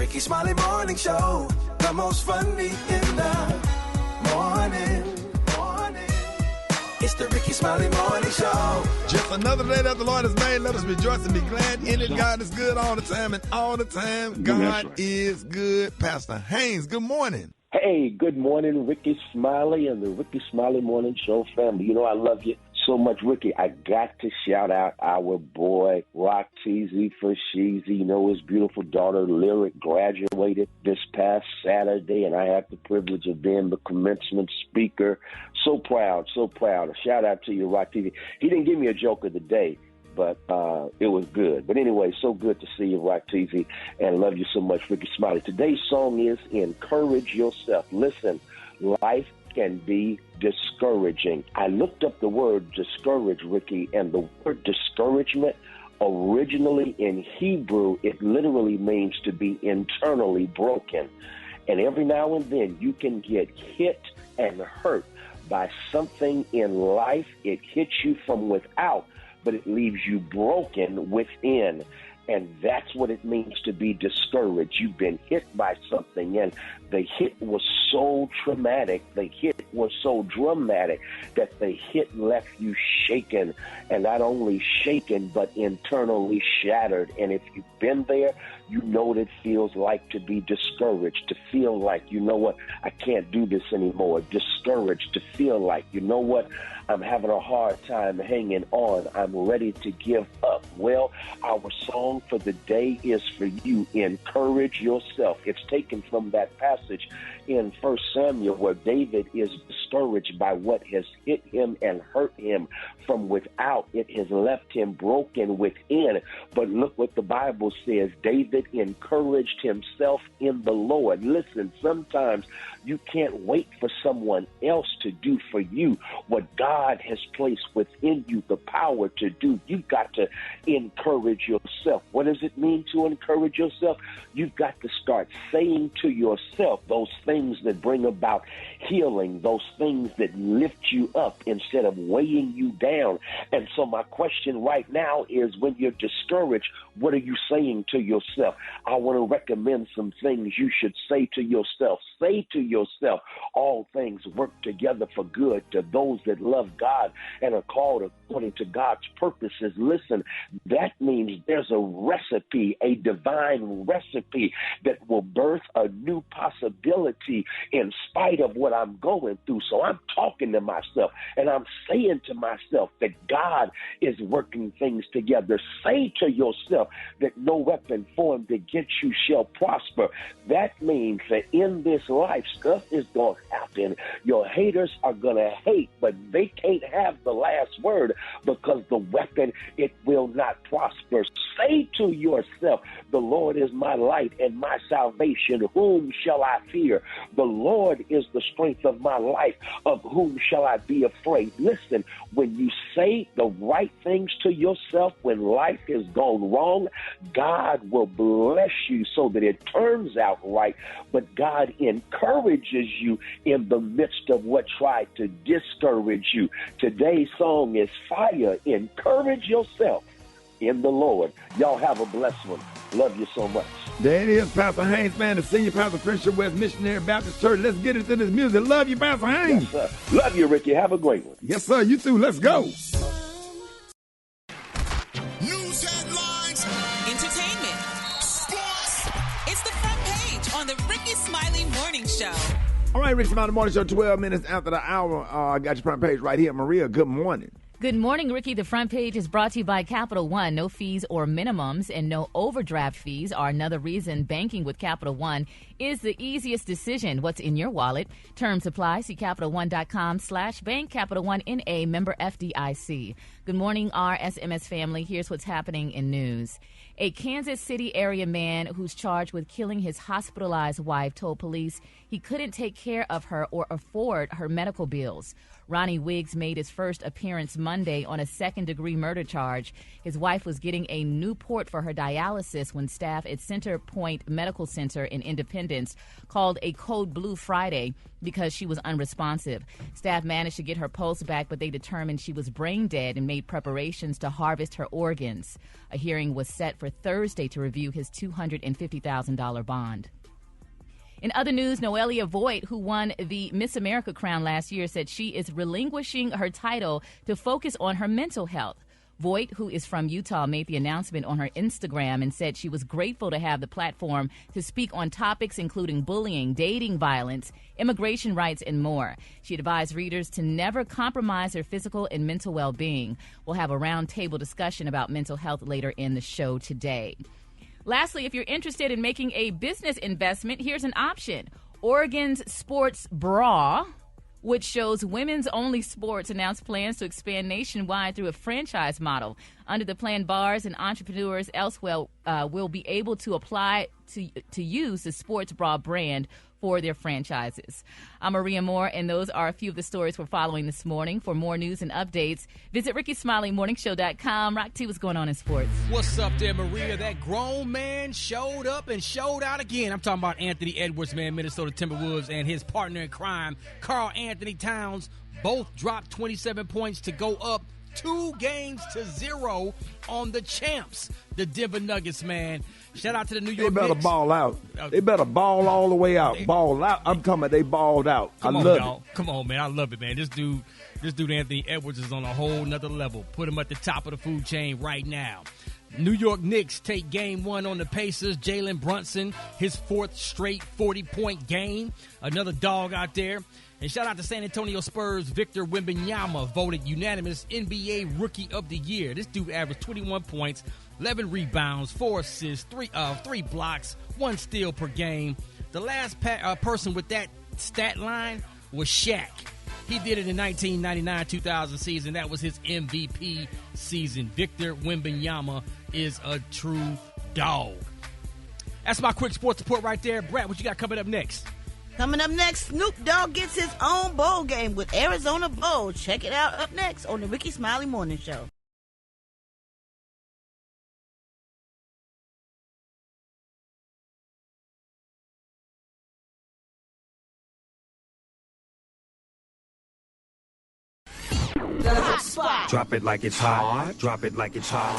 Rickey Smiley Morning Show, the most funny in the morning. It's the Rickey Smiley Morning Show. Just another day that the Lord has made. Let us rejoice and be glad in it. God is good all the time, and all the time God is good. Pastor Haynes, good morning. Hey, good morning, Rickey Smiley and the Rickey Smiley Morning Show family. You know I love you so much, Rickey. I got to shout out our boy, Rock Teasy for Sheezy. You know, his beautiful daughter, Lyric, graduated this past Saturday, and I had the privilege of being the commencement speaker. So proud, so proud. A shout out to you, Rock Teasy. He didn't give me a joke of the day, but it was good. But anyway, so good to see you, Rock Teasy, and love you so much, Rickey Smiley. Today's song is Encourage Yourself. Listen, life can be discouraging. I looked up the word discourage, Rickey, and the word discouragement, originally in Hebrew, it literally means to be internally broken. And every now and then you can get hit and hurt by something in life. It hits you from without, but it leaves you broken within. And that's what it means to be discouraged. You've been hit by something, and the hit was so traumatic, the hit was so dramatic that the hit left you shaken, and not only shaken, but internally shattered. And if you've been there, you know what it feels like to be discouraged, to feel like, you know what, I can't do this anymore. Discouraged, to feel like, you know what, I'm having a hard time hanging on. I'm ready to give up. Well, our song for the day is for you. Encourage yourself. It's taken from that passage in 1 Samuel where David is discouraged by what has hit him and hurt him from without. It has left him broken within. But look what the Bible says. David encouraged himself in the Lord. Listen, sometimes you can't wait for someone else to do for you what God has placed within you, the power to do. You've got to encourage yourself. What does it mean to encourage yourself? You've got to start saying to yourself those things that bring about healing, those things that lift you up instead of weighing you down. And so my question right now is, when you're discouraged, what are you saying to yourself? I want to recommend some things you should say to yourself. Say to yourself, all things work together for good to those that love God and are called according to God's purposes. Listen, that means there's a recipe, a divine recipe that will birth a new possibility in spite of what I'm going through. So I'm talking to myself and I'm saying to myself that God is working things together. Say to yourself that no weapon formed against you shall prosper. That means that in this life, stuff is going to happen. Your haters are going to hate, but they can't have the last word because the weapon, it will not prosper. Say to yourself, the Lord is my light and my salvation. Whom shall I fear? The Lord is the strength of my life. Of whom shall I be afraid? Listen, when you say the right things to yourself when life has gone wrong, God will bless you so that it turns out right. But God encourages you in the midst of what tried to discourage you. Today's song is fire. Encourage yourself in the Lord. Y'all have a blessed one. Love you so much. There it is, Pastor Haynes, man, the senior pastor, Friendship West Missionary Baptist Church. Let's get into this music. Love you, Pastor Haynes. Yes, sir. Love you, Rickey. Have a great one. Yes, sir. You too. Let's go. News headlines, entertainment, sports. It's the front page on the Rickey Smiley Morning Show. All right, Rickey Smiley Morning Show, 12 minutes after the hour. I got your front page right here. Maria, good morning. Good morning, Rickey. The front page is brought to you by Capital One. No fees or minimums and no overdraft fees are another reason banking with Capital One is the easiest decision. What's in your wallet? Terms apply. See CapitalOne.com/bank. Capital One N.A. member FDIC. Good morning, RSMS family. Here's what's happening in news. A Kansas City area man who's charged with killing his hospitalized wife told police he couldn't take care of her or afford her medical bills. Ronnie Wiggs made his first appearance Monday on a second-degree murder charge. His wife was getting a Newport for her dialysis when staff at Center Point Medical Center in Independence called a code blue Friday because she was unresponsive. Staff managed to get her pulse back, but they determined she was brain dead and made preparations to harvest her organs. A hearing was set for Thursday to review his $250,000 bond. In other news, Noelia Voigt, who won the Miss America crown last year, said she is relinquishing her title to focus on her mental health. Voigt, who is from Utah, made the announcement on her Instagram and said she was grateful to have the platform to speak on topics including bullying, dating violence, immigration rights, and more. She advised readers to never compromise their physical and mental well-being. We'll have a roundtable discussion about mental health later in the show today. Lastly, if you're interested in making a business investment, here's an option. Oregon's Sports Bra, which shows women's only sports, announced plans to expand nationwide through a franchise model. Under the plan, bars and entrepreneurs elsewhere will be able to apply to use the Sports Bra brand for their franchises. I'm Maria Moore, and those are a few of the stories we're following this morning. For more news and updates, visit RickeySmileyMorningShow.com. Rock T, what's going on in sports? What's up there, Maria? That grown man showed up and showed out again. I'm talking about Anthony Edwards, man, Minnesota Timberwolves, and his partner in crime, Karl Anthony Towns. Both dropped 27 points to go up 2-0 on the champs, the Denver Nuggets, man. Shout out to the New York Knicks. They better ball out. They better ball all the way out. Ball out. I'm talking about they balled out. I love it. Come on, man. I love it, man. This dude Anthony Edwards is on a whole nother level. Put him at the top of the food chain right now. New York Knicks take game 1 on the Pacers. Jalen Brunson, his 4th straight 40-point game. Another dog out there. And shout out to San Antonio Spurs, Victor Wembanyama, voted unanimous NBA Rookie of the Year. This dude averaged 21 points, 11 rebounds, 4 assists, 3 blocks, 1 steal per game. The last person with that stat line was Shaq. He did it in 1999-2000 season. That was his MVP season. Victor Wembanyama is a true dog. That's my quick sports report right there. Brad, what you got coming up next? Coming up next, Snoop Dogg gets his own bowl game with Arizona Bowl. Check it out up next on the Rickey Smiley Morning Show. The hot spot. Drop it like it's hot. Drop it like it's hot.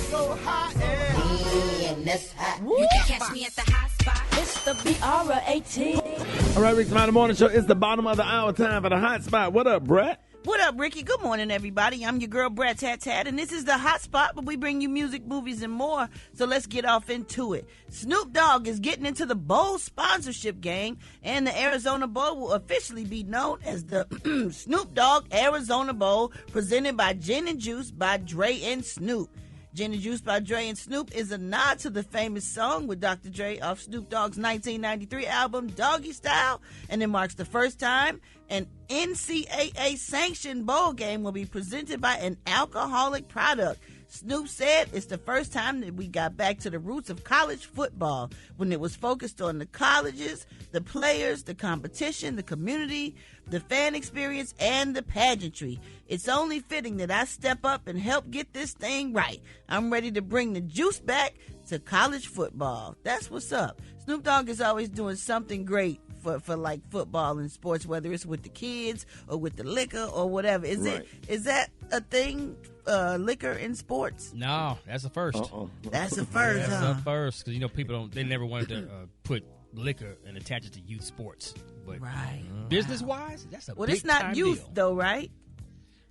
So hot and that's hot. You can catch me at the hot spot. It's the BR18. All right, Rickey Smiley Morning Show. It's the bottom of the hour, time for the hot spot. What up, Brett? What up, Ricky? Good morning, everybody. I'm your girl, Brett Tat Tat, and this is the hot spot where we bring you music, movies, and more. So let's get off into it. Snoop Dogg is getting into the bowl sponsorship game, and the Arizona Bowl will officially be known as the Snoop Dogg Arizona Bowl, presented by Gin and Juice by Dre and Snoop. Gin and Juice by Dre and Snoop is a nod to the famous song with Dr. Dre off Snoop Dogg's 1993 album, Doggy Style, and it marks the first time an NCAA-sanctioned bowl game will be presented by an alcoholic product. Snoop said it's the first time that we got back to the roots of college football, when it was focused on the colleges, the players, the competition, the community, the fan experience, and the pageantry. It's only fitting that I step up and help get this thing right. I'm ready to bring the juice back to college football. That's what's up. Snoop Dogg is always doing something great for like football and sports, whether it's with the kids or with the liquor or whatever. Is that a thing? Liquor in sports? No, that's a first. That's a first. That's a first, because people they never wanted to put liquor and attach it to youth sports. But right, business wise, that's a well. Big It's not time youth deal. though, right?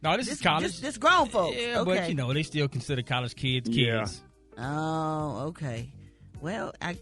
No, this is college. This grown folks. Yeah, okay. but they still consider college kids. Yeah. Oh, okay. Well, I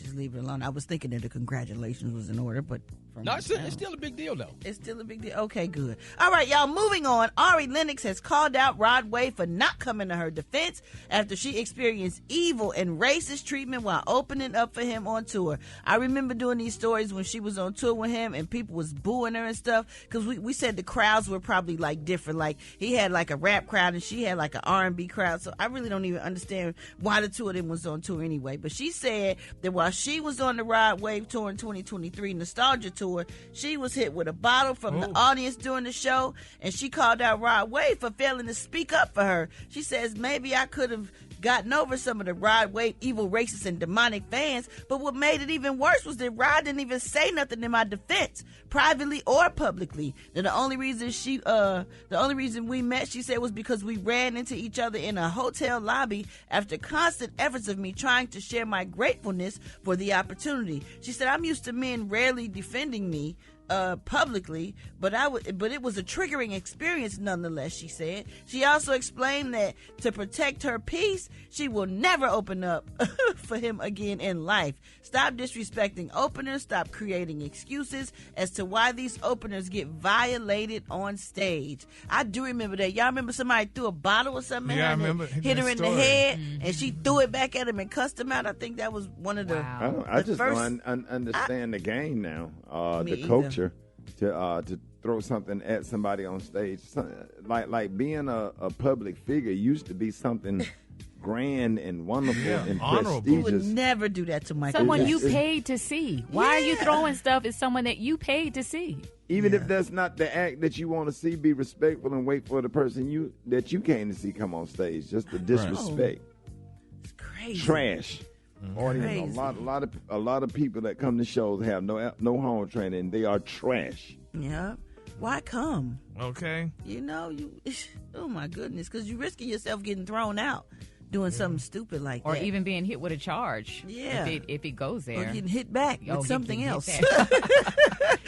just leave it alone. I was thinking that the congratulations was in order, but no, it's still a big deal though. It's still a big deal. Okay, good. All right, y'all. Moving on. Ari Lennox has called out Rod Wave for not coming to her defense after she experienced evil and racist treatment while opening up for him on tour. I remember doing these stories when she was on tour with him and people was booing her and stuff, because we said the crowds were probably like different. Like he had like a rap crowd and she had like an R&B crowd. So I really don't even understand why the two of them was on tour anyway. But she said that while she was on the Rod Wave tour in 2023 Nostalgia Tour, tour. She was hit with a bottle from the audience during the show, and she called out Rod Wave for failing to speak up for her. She says, maybe I could have gotten over some of the Rod Wave evil, racist, and demonic fans, but what made it even worse was that Rod didn't even say nothing in my defense, privately or publicly. Now, the only reason we met, she said, was because we ran into each other in a hotel lobby after constant efforts of me trying to share my gratefulness for the opportunity. She said, I'm used to men rarely defending me publicly, but it was a triggering experience nonetheless, she said. She also explained that to protect her peace, she will never open up for him again in life. Stop disrespecting openers, stop creating excuses as to why these openers get violated on stage. I do remember that. Y'all remember somebody threw a bottle or something at her, hit her in the head, and she threw it back at him and cussed him out? I think that was one of the I just don't understand the game now, the culture. To throw something at somebody on stage, like being a public figure used to be something grand and wonderful and prestigious. You would never do that to Michael. Someone you paid to see. Why are you throwing stuff at someone that you paid to see? Even if that's not the act that you want to see, be respectful and wait for the person that you came to see come on stage. Just the disrespect. It's crazy. Trash. Audience, a lot of people that come to shows have no home training. They are trash. Yeah. Why come? Okay. You know, oh my goodness, because you're risking yourself getting thrown out doing something stupid like that. Or even being hit with a charge. Yeah. If it goes there. Or getting hit back with something else.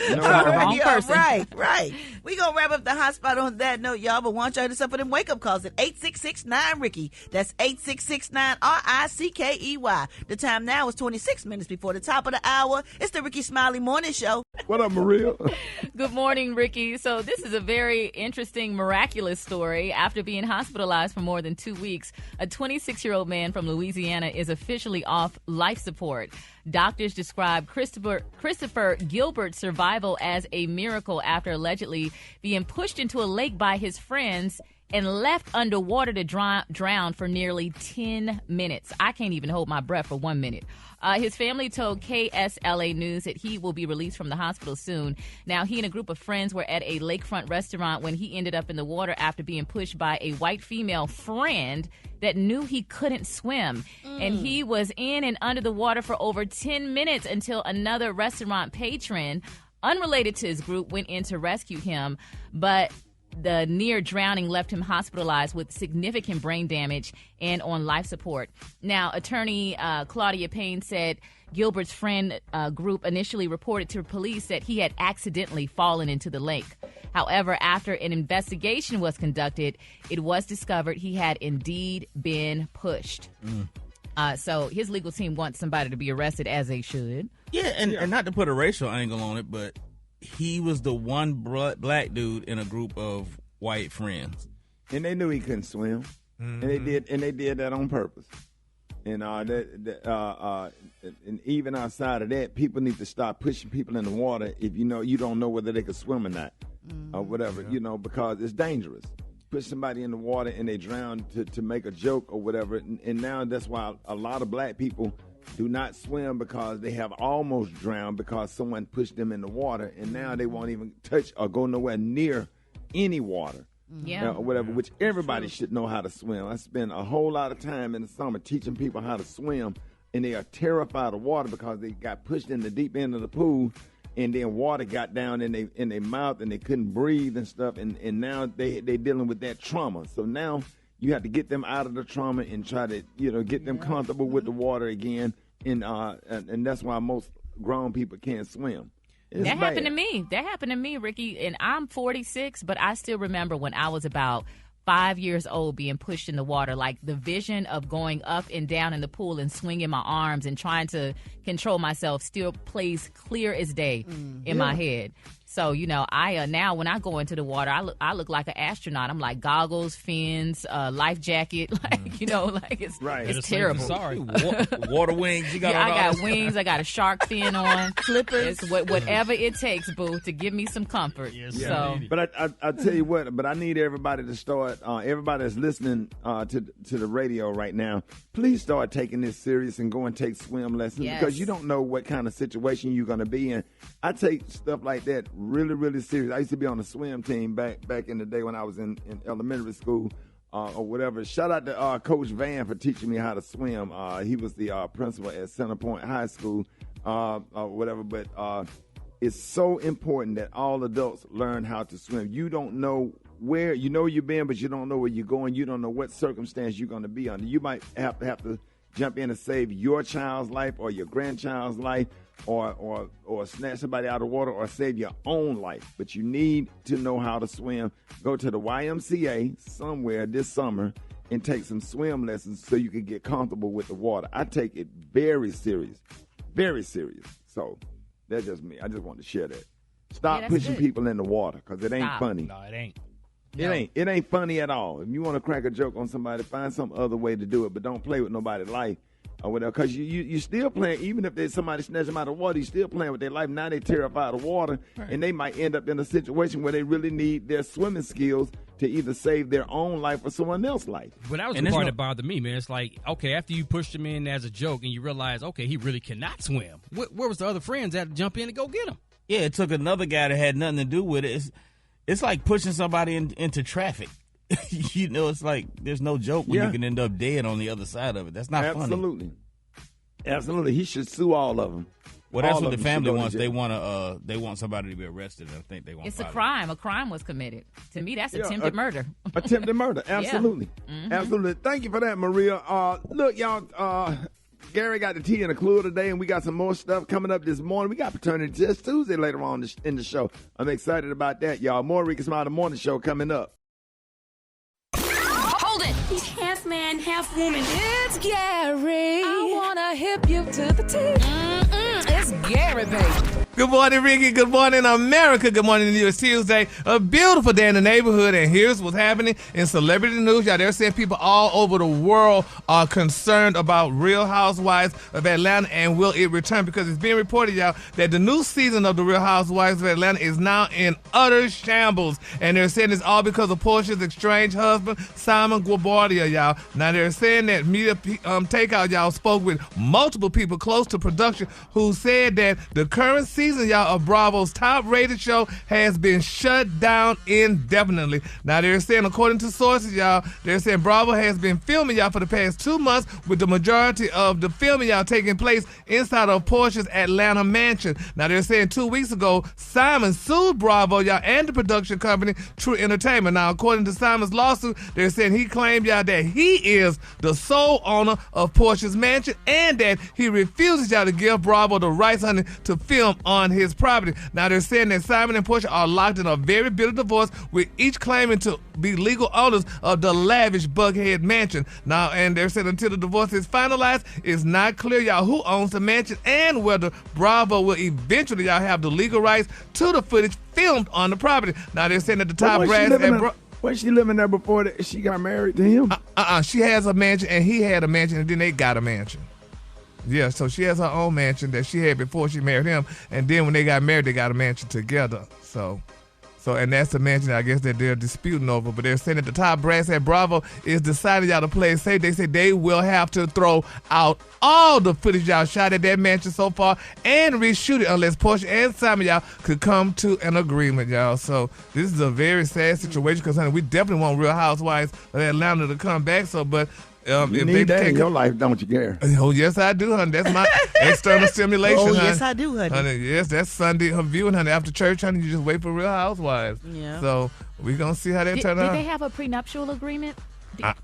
Wrong person. Right. We going to wrap up the hot spot on that note, y'all, but want y'all to suffer them wake-up calls at 866-9-RICKY. That's 866-9-RICKEY. The time now is 26 minutes before the top of the hour. It's the Rickey Smiley Morning Show. What up, Maria? Good morning, Ricky. So this is a very interesting, miraculous story. After being hospitalized for more than 2 weeks, a 26-year-old man from Louisiana is officially off life support. Doctors describe Christopher Gilbert's survival as a miracle after allegedly being pushed into a lake by his friends and left underwater to drown for nearly 10 minutes. I can't even hold my breath for 1 minute. His family told KSLA News that he will be released from the hospital soon. Now, he and a group of friends were at a lakefront restaurant when he ended up in the water after being pushed by a white female friend that knew he couldn't swim. And he was in and under the water for over 10 minutes until another restaurant patron, unrelated to his group, went in to rescue him. But the near drowning left him hospitalized with significant brain damage and on life support. Now, attorney Claudia Payne said Gilbert's friend group initially reported to police that he had accidentally fallen into the lake. However, after an investigation was conducted, it was discovered he had indeed been pushed. So his legal team wants somebody to be arrested, as they should. Yeah, and not to put a racial angle on it, but he was the one black dude in a group of white friends, and they knew he couldn't swim, and they did that on purpose. And and even outside of that, people need to stop pushing people in the water if you don't know whether they can swim or not, or whatever, because it's dangerous. Put somebody in the water and they drown to make a joke or whatever, and now that's why a lot of black people do not swim, because they have almost drowned because someone pushed them in the water, and now they won't even touch or go nowhere near any water. Or whatever, which everybody should know how to swim. I spend a whole lot of time in the summer teaching people how to swim, and they are terrified of water because they got pushed in the deep end of the pool, and then water got down in their mouth and they couldn't breathe and stuff, and now they dealing with that trauma. So now you have to get them out of the trauma and try to get them comfortable with the water again, and that's why most grown people can't swim. That happened to me. That happened to me, Ricky, and I'm 46, but I still remember when I was about 5 years old being pushed in the water. Like, the vision of going up and down in the pool and swinging my arms and trying to control myself still plays clear as day in my head. So, I now when I go into the water, I look like an astronaut. I'm like goggles, fins, life jacket, it's terrible. Sorry, water wings. You got I got wings. I got a shark fin on, flippers, whatever it takes, boo, to give me some comfort. Yes, so, but I tell you what. But I need everybody to start. Everybody that's listening to the radio right now, please start taking this serious and go and take swim lessons because you don't know what kind of situation you're going to be in. I take stuff like that really, really serious. I used to be on the swim team back in the day when I was in elementary school or whatever. Shout out to Coach Van for teaching me how to swim. He was the principal at Center Point High School or whatever. But it's so important that all adults learn how to swim. You don't know where you've been, but you don't know where you're going. You don't know what circumstance you're going to be under. You might have to jump in and save your child's life or your grandchild's life or snatch somebody out of water or save your own life. But you need to know how to swim. Go to the YMCA somewhere this summer and take some swim lessons so you can get comfortable with the water. I take it very serious, very serious. So that's just me. I just want to share that. Stop pushing people in the water because it ain't funny. No, it ain't. It ain't funny at all. If you want to crack a joke on somebody, find some other way to do it, but don't play with nobody's life or whatever. Because you still playing, even if there's somebody snatch them out of water, you still playing with their life. Now they terrified of water, and they might end up in a situation where they really need their swimming skills to either save their own life or someone else's life. But that was the part that bothered me, man. It's like, okay, after you pushed him in as a joke and you realize, okay, he really cannot swim. Where was the other friends that had to jump in and go get him? Yeah, it took another guy that had nothing to do with it. It's like pushing somebody into traffic. It's like there's no joke when you can end up dead on the other side of it. That's not funny. Absolutely. He should sue all of them. Well, that's what the family wants. They want somebody to be arrested. I think they want. It's a crime. A crime was committed. To me, that's attempted murder. Attempted murder. Absolutely. Absolutely. Thank you for that, Maria. Look, y'all. Gary got the tea and a clue today, and we got some more stuff coming up this morning. We got Paternity Test Tuesday later on in the show. I'm excited about that, y'all. More Rickey Smiley Morning Show coming up. Hold it! He's half man, half woman. It's Gary. I wanna hip you to the T. It's Gary, baby. Good morning, Ricky. Good morning, America. Good morning to you. It's Tuesday. A beautiful day in the neighborhood, and here's what's happening in celebrity news. Y'all, they're saying people all over the world are concerned about Real Housewives of Atlanta and will it return, because it's being reported, y'all, that the new season of the Real Housewives of Atlanta is now in utter shambles, and they're saying it's all because of Portia's estranged husband, Simon Guobadia, y'all. Now, they're saying that Media Takeout, y'all, spoke with multiple people close to production who said that the current season, y'all, of Bravo's top-rated show has been shut down indefinitely. Now, they're saying, according to sources, y'all, they're saying Bravo has been filming, y'all, for the past 2 months, with the majority of the filming, y'all, taking place inside of Portia's Atlanta mansion. Now, they're saying 2 weeks ago, Simon sued Bravo, y'all, and the production company, True Entertainment. Now, according to Simon's lawsuit, they're saying he claimed, y'all, that he is the sole owner of Portia's mansion and that he refuses, y'all, to give Bravo the rights, honey, to film on his property. Now, they're saying that Simon and Portia are locked in a very bitter divorce, with each claiming to be legal owners of the lavish Bughead mansion. Now, and they're saying until the divorce is finalized, it's not clear, y'all, who owns the mansion and whether Bravo will eventually, y'all, have the legal rights to the footage filmed on the property. Now, they're saying that the top brass was she living there before she got married to him? She has a mansion, and he had a mansion, and then they got a mansion. Yeah, so she has her own mansion that she had before she married him, and then when they got married, they got a mansion together. So, and that's the mansion, I guess, that they're disputing over. But they're saying that the top brass at Bravo is decided, y'all, to play it safe. They say they will have to throw out all the footage y'all shot at that mansion so far and reshoot it unless Portia and Simon, y'all, could come to an agreement, y'all. So this is a very sad situation because, honey, we definitely want Real Housewives of Atlanta to come back. So, but you need that in your life, don't you, Gary? Oh, yes, I do, honey. That's my external stimulation, honey. Yes, I do, honey. Yes, that's Sunday her viewing, honey. After church, honey, you just wait for Real Housewives. Yeah. So we're going to see how that turn out. Did they have a prenuptial agreement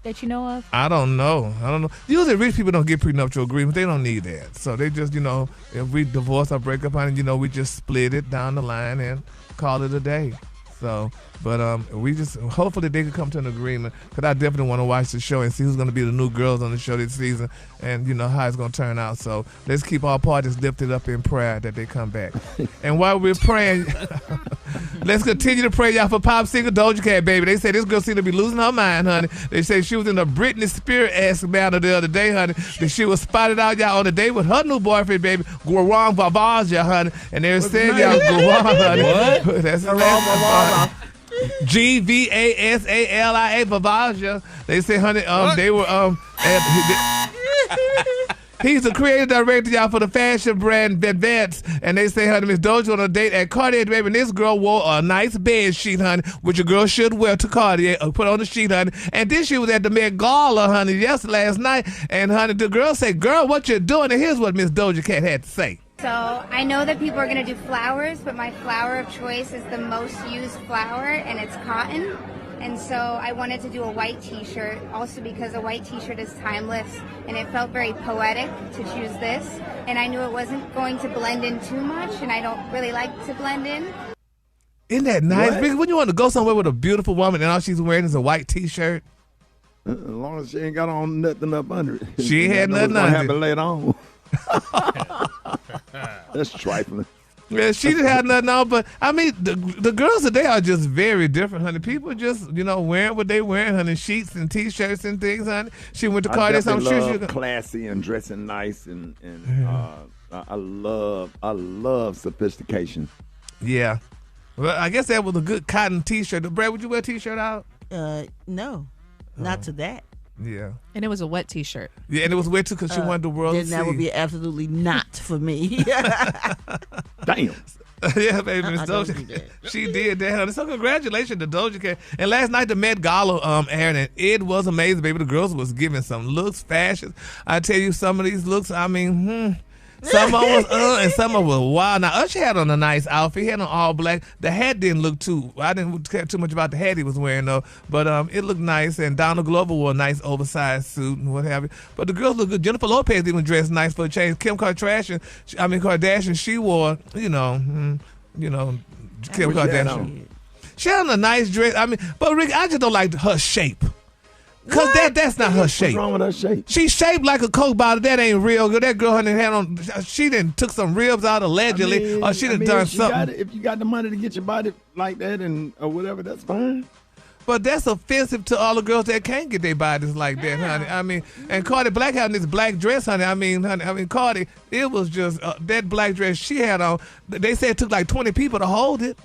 that you know of? I don't know. Usually rich people don't get prenuptial agreements. They don't need that. So they just, if we divorce or break up, honey, we just split it down the line and call it a day. So But we just hopefully they can come to an agreement, because I definitely want to watch the show and see who's going to be the new girls on the show this season, and how it's going to turn out. So let's keep all parties lifted up in prayer that they come back. And while we're praying, let's continue to pray, y'all, for pop singer Doja Cat, baby. They say this girl seemed to be losing her mind, honey. They say she was in a Britney Spears-esque manner the other day, honey. That she was spotted out, y'all, on a date with her new boyfriend, baby, Guarang Vavaja, honey. And they were saying, y'all, Guarang, honey. What? That's Gvasalia Vavaja. They say, honey, they were he's the creative director, y'all, for the fashion brand Vets, and they say, honey, Miss Doja on a date at Cartier, baby, and this girl wore a nice bed sheet, honey, which a girl should wear to Cartier, put on the sheet, honey. And then she was at the Met Gala, honey, last night, and honey, the girl said, girl, what you doing? And here's what Miss Doja Cat had to say. So I know that people are going to do flowers, but my flower of choice is the most used flower, and it's cotton. And so I wanted to do a white t-shirt, also because a white t-shirt is timeless, and it felt very poetic to choose this. And I knew it wasn't going to blend in too much, and I don't really like to blend in. Isn't that nice? Because when you want to go somewhere with a beautiful woman and all she's wearing is a white t-shirt. As long as she ain't got on nothing up under it. She ain't had nothing under it. Happen later on. That's trifling. Yeah, she didn't have nothing on, but I mean, the girls today are just very different, honey. People just, wearing what they wearing, honey, sheets and t-shirts and things, honey. She went to Cardi's. I'm sure she classy and dressing nice, and I love sophistication. Yeah, well, I guess that was a good cotton t-shirt. Brad, would you wear a t-shirt out? No, not to that. Yeah. And it was a wet t-shirt. Yeah, and it was wet too because she wanted the world to see. Then that would be absolutely not for me. Damn. Yeah, baby, Miss Doja. She did that, honey. So congratulations to Doja Cat. And last night the Met Gala aired, and it was amazing, baby. The girls was giving some looks, fashions. I tell you, some of these looks, I mean, some of them was and some of them was wild. Now, Usher had on a nice outfit. He had on all black. The hat didn't look I didn't care too much about the hat he was wearing, though. But it looked nice. And Donald Glover wore a nice oversized suit and what have you. But the girls look good. Jennifer Lopez even dressed nice for a change. Kim Kardashian, she wore, Kim Kardashian. She had on a nice dress. I mean, but Rick, I just don't like her shape. Because that's not her shape. What's wrong with her shape? She's shaped like a Coke bottle. That ain't real good. That girl had on, she done took some ribs out allegedly, or she done done something. If you got the money to get your body like that or whatever, that's fine. But that's offensive to all the girls that can't get their bodies like that, honey. I mean, and Cardi Black had this black dress, honey. I mean, Cardi, it was just that black dress she had on. They said it took like 20 people to hold it.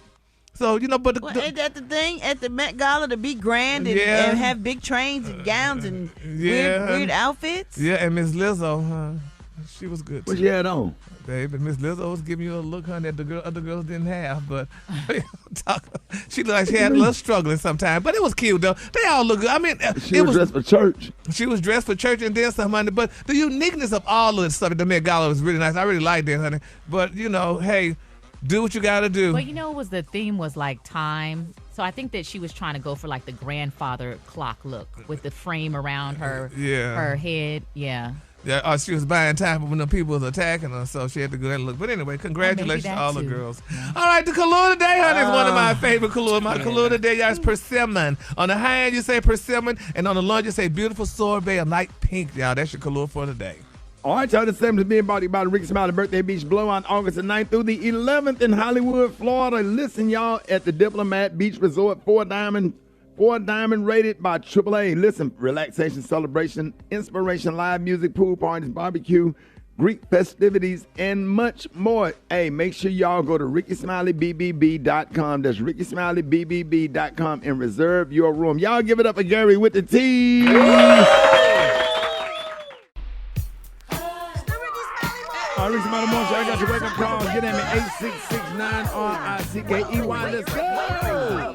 So, but ain't that the thing at the Met Gala, to be grand and have big trains and gowns and weird outfits? Yeah, and Miss Lizzo, she was good too. What she had on? Baby, Miss Lizzo was giving you a look, honey, that the other girls didn't have. But she looked like she had a little struggling sometimes. But it was cute, though. They all look good. I mean, she was dressed for church. She was dressed for church and then some, honey. But the uniqueness of all of the stuff at the Met Gala was really nice. I really liked it, honey. But, hey, do what you got to do. Well, the theme was like time. So I think that she was trying to go for like the grandfather clock look with the frame around her head. Yeah. Yeah, she was buying time when the people was attacking her, so she had to go and look. But anyway, congratulations to all the girls. Yeah. All right, the color today, honey, is one of my favorite colors. My color today, y'all, is persimmon. On the high end, you say persimmon, and on the low, you say beautiful sorbet, a light pink, y'all. That's your color for today. All right, y'all, this segment is being brought to you by the Rickey Smiley Birthday Beach Blow on August the 9th through the 11th in Hollywood, Florida. Listen, y'all, at the Diplomat Beach Resort, 4 diamond rated by AAA. Listen, relaxation, celebration, inspiration, live music, pool parties, barbecue, Greek festivities, and much more. Hey, make sure y'all go to RickeySmileyBBB.com. That's RickeySmileyBBB.com and reserve your room. Y'all give it up for Gary with the T. Rickey Smiley Morning Show. I got your wake-up calls. Get at me, 866-9-RICKEY. Let's go.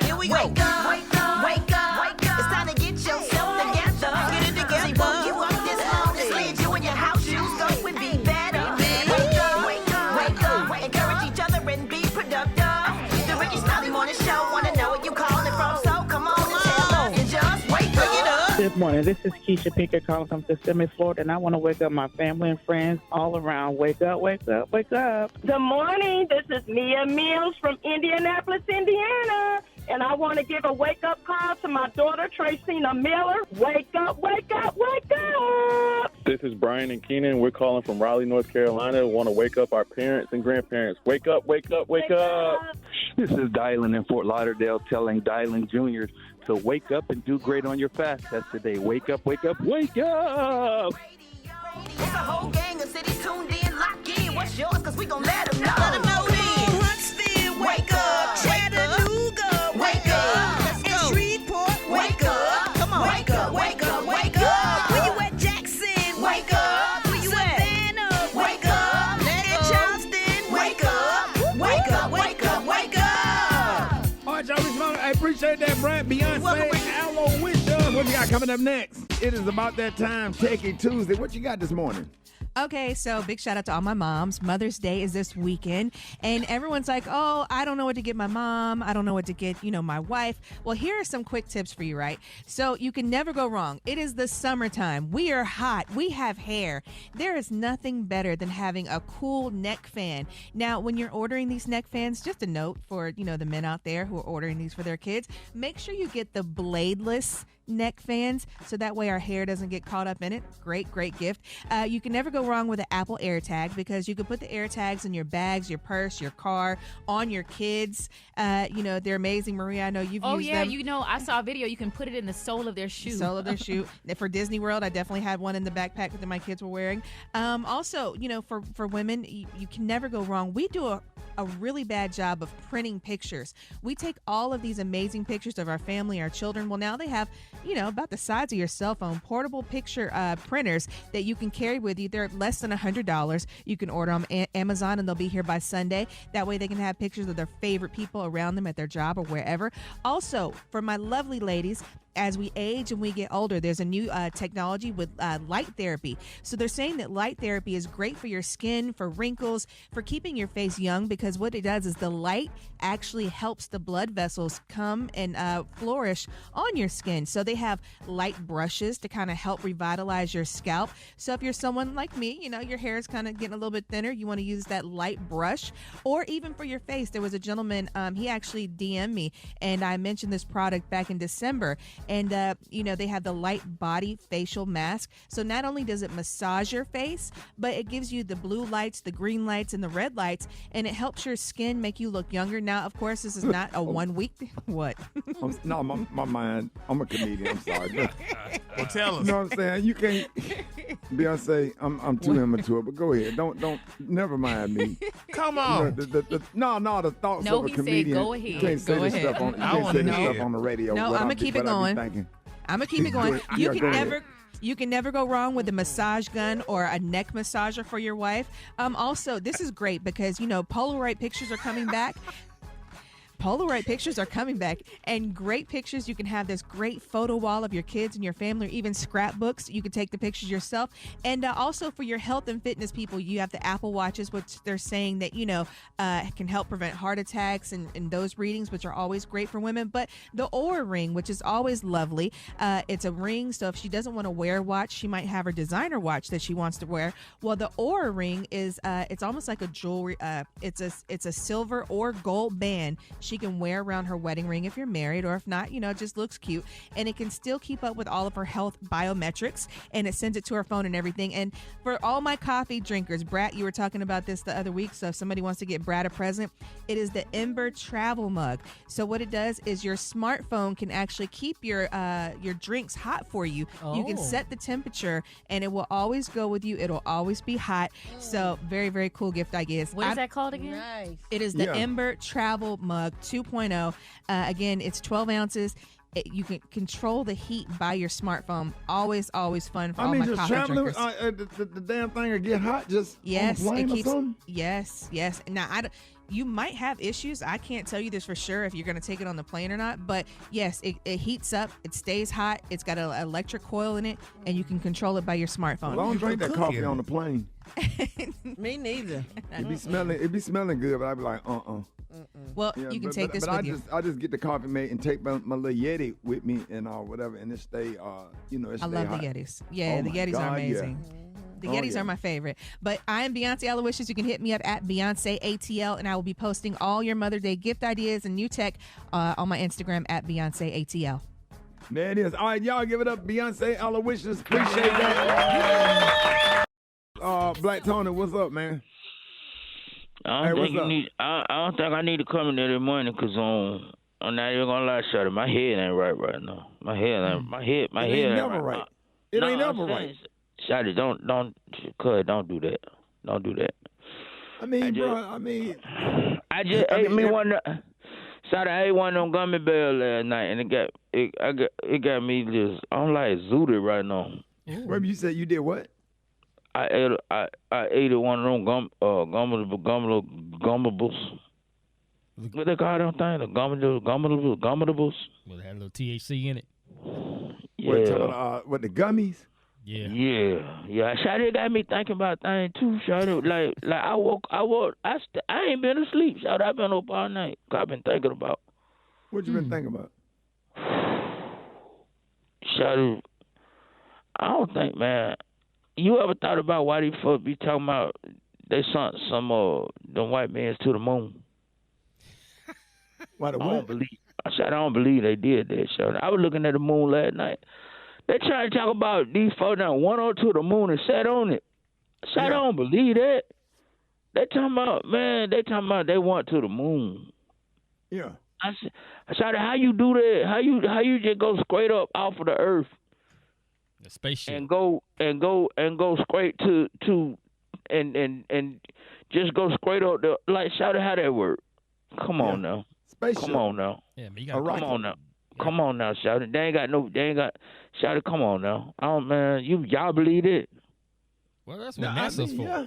Here we go. Wake up, wake up, wake up, wake up. It's time to get yourself together. Get it together. See, woke you up this morning. Slid you in your house shoes. Go and be better. Wake up, wake up, wake up. Encourage each other and be productive. The Rickey Smiley Morning Show. Want to know where you calling from, so come on and tell us. And just wake up. Good morning. This is Keisha Pinkett calling from Kissimmee, Florida, and I want to wake up my family and friends all around. Wake up, wake up, wake up. Good morning. This is Mia Mills from Indianapolis, Indiana. And I want to give a wake-up call to my daughter, Tracina Miller. Wake up, wake up, wake up! This is Brian and Keenan. We're calling from Raleigh, North Carolina. We want to wake up our parents and grandparents. Wake up, wake up, wake up! This is Dylan in Fort Lauderdale telling Dylan Jr. to wake up and do great on your fast test today. Wake up, wake up, wake up! It's a whole gang of cities tuned in, lock in. What's yours? Because we gon' let them know. Let 'em know then. Huntsville, wake up. Chattanooga, wake up. And Shreveport, wake up. Come on. Wake up, wake up, wake up. Where you at, Jackson? Wake up. Where you at, Savannah? Wake up. And Charleston, wake up. Wake up, wake up, wake up. All right, y'all, I appreciate that, Brad. Beyonce, Aloe Wish. What you got coming up next? It is about that time, Techie Tuesday. What you got this morning? Okay, so big shout out to all my moms. Mother's Day is this weekend, and everyone's like, oh, I don't know what to get my mom. I don't know what to get, my wife. Well, here are some quick tips for you, right? So you can never go wrong. It is the summertime. We are hot. We have hair. There is nothing better than having a cool neck fan. Now, when you're ordering these neck fans, just a note for, the men out there who are ordering these for their kids, make sure you get the bladeless neck fans so that way our hair doesn't get caught up in it. Great gift. You can never go wrong with an Apple AirTag because you can put the AirTags in your bags, your purse, your car, on your kids. They're amazing. Maria, I know you've used them. I saw a video. You can put it in the sole of their shoe. Sole of their shoe. For Disney World, I definitely had one in the backpack that my kids were wearing. Also, for women, you can never go wrong. We do a really bad job of printing pictures. We take all of these amazing pictures of our family, our children. Well, now they have about the size of your cell phone, portable picture printers that you can carry with you. They're less than $100. You can order them on Amazon, and they'll be here by Sunday. That way they can have pictures of their favorite people around them at their job or wherever. Also, for my lovely ladies, as we age and we get older, there's a new technology with light therapy. So they're saying that light therapy is great for your skin, for wrinkles, for keeping your face young, because what it does is the light actually helps the blood vessels come and flourish on your skin. So they have light brushes to kind of help revitalize your scalp. So if you're someone like me, your hair is kind of getting a little bit thinner, you want to use that light brush. Or even for your face, there was a gentleman, he actually DM'd me, and I mentioned this product back in December. And, they have the light body facial mask. So not only does it massage your face, but it gives you the blue lights, the green lights, and the red lights, and it helps your skin make you look younger. Now, of course, this is not a 1 week. What? No, my mind. I'm a comedian. I'm sorry. Well, tell us. You know what I'm saying? You can't. Beyonce, I'm too immature, but go ahead. Don't. Never mind me. Come on. The thoughts no, of a he comedian. Said, go ahead. You can't say this stuff on. You can't say this stuff on the radio. No, I'm gonna keep it going. I'm gonna keep it going. You can never go wrong with a massage gun or a neck massager for your wife. Also, this is great because Polaroid pictures are coming back. Polaroid pictures are coming back, and great pictures. You can have this great photo wall of your kids and your family, or even scrapbooks. You can take the pictures yourself. And also for your health and fitness people, you have the Apple Watches, which they're saying that, can help prevent heart attacks and those readings, which are always great for women. But the Oura Ring, which is always lovely. It's a ring, so if she doesn't want to wear a watch, she might have her designer watch that she wants to wear. Well, the Oura Ring is, it's almost like a jewelry. It's a silver or gold band she can wear around her wedding ring if you're married, or if not, it just looks cute, and it can still keep up with all of her health biometrics, and it sends it to her phone and everything. And for all my coffee drinkers, Brad, you were talking about this the other week, so if somebody wants to get Brad a present, it is the Ember travel mug. So what it does is your smartphone can actually keep your drinks hot for you. You can set the temperature, and it will always go with you. It'll always be hot. So very, very cool gift ideas. What is that called again? Nice. It is the Ember travel mug 2.0. Again, it's 12 ounces. You can control the heat by your smartphone. Always fun for all my coffee drinkers. The damn thing will get hot just yes, on the flame it keeps. or something? Yes. Now, you might have issues. I can't tell you this for sure if you're going to take it on the plane or not. But yes, it heats up. It stays hot. It's got an electric coil in it, and you can control it by your smartphone. Well, I don't drink that coffee on the plane. Me neither. It be smelling good, but I be like, Well, you can take this with you. I just get the coffee made and take my little Yeti with me and whatever, and it stay, it stay I love hot. the Yetis. Yeah, Oh the my Yetis God, are amazing. The Yetis are my favorite. But I am Beyonce Aloysius. You can hit me up at Beyonce ATL, and I will be posting all your Mother's Day gift ideas and new tech on my Instagram at Beyonce ATL. There it is. All right, y'all give it up. Beyonce Aloysius. Appreciate that. Black Tony, what's up, man? I don't think I need to come in there this morning because I'm not even gonna lie, Shawty. My head ain't right now. My head ain't never right. It ain't never right. Shawty, don't do that. Don't do that. I mean, I ate one of them gummy bears last night, and it got me just, I'm like zooted right now. Where you said you did what? I ate one of them gummables. What they call them things? The gummables. Well, it had a little THC in it. Yeah. What, the gummies? Yeah. Yeah. Shawty got me thinking about things too, Shawty. Like I ain't been asleep, Shawty. I've been up all night. I've been thinking about. What you been thinking about? Shawty, I don't think, man. You ever thought about why these folks be talking about they sent some them white men to the moon? Why the what? I don't believe they did that, Shawty. I was looking at the moon last night. They trying to talk about these folks that went on to the moon and sat on it. So I don't believe that. They talking about they went to the moon. Yeah. I said, how you do that? How you just go straight up off of the earth? The spaceship. And go straight to and just go straight up there. Like, shout out how that work. Come on now. Spaceship. Come on now. Yeah, man, come on now. Come on now, shout it. They ain't got shout it, come on now. Y'all believe it? Well, that's what NASA's for. Yeah.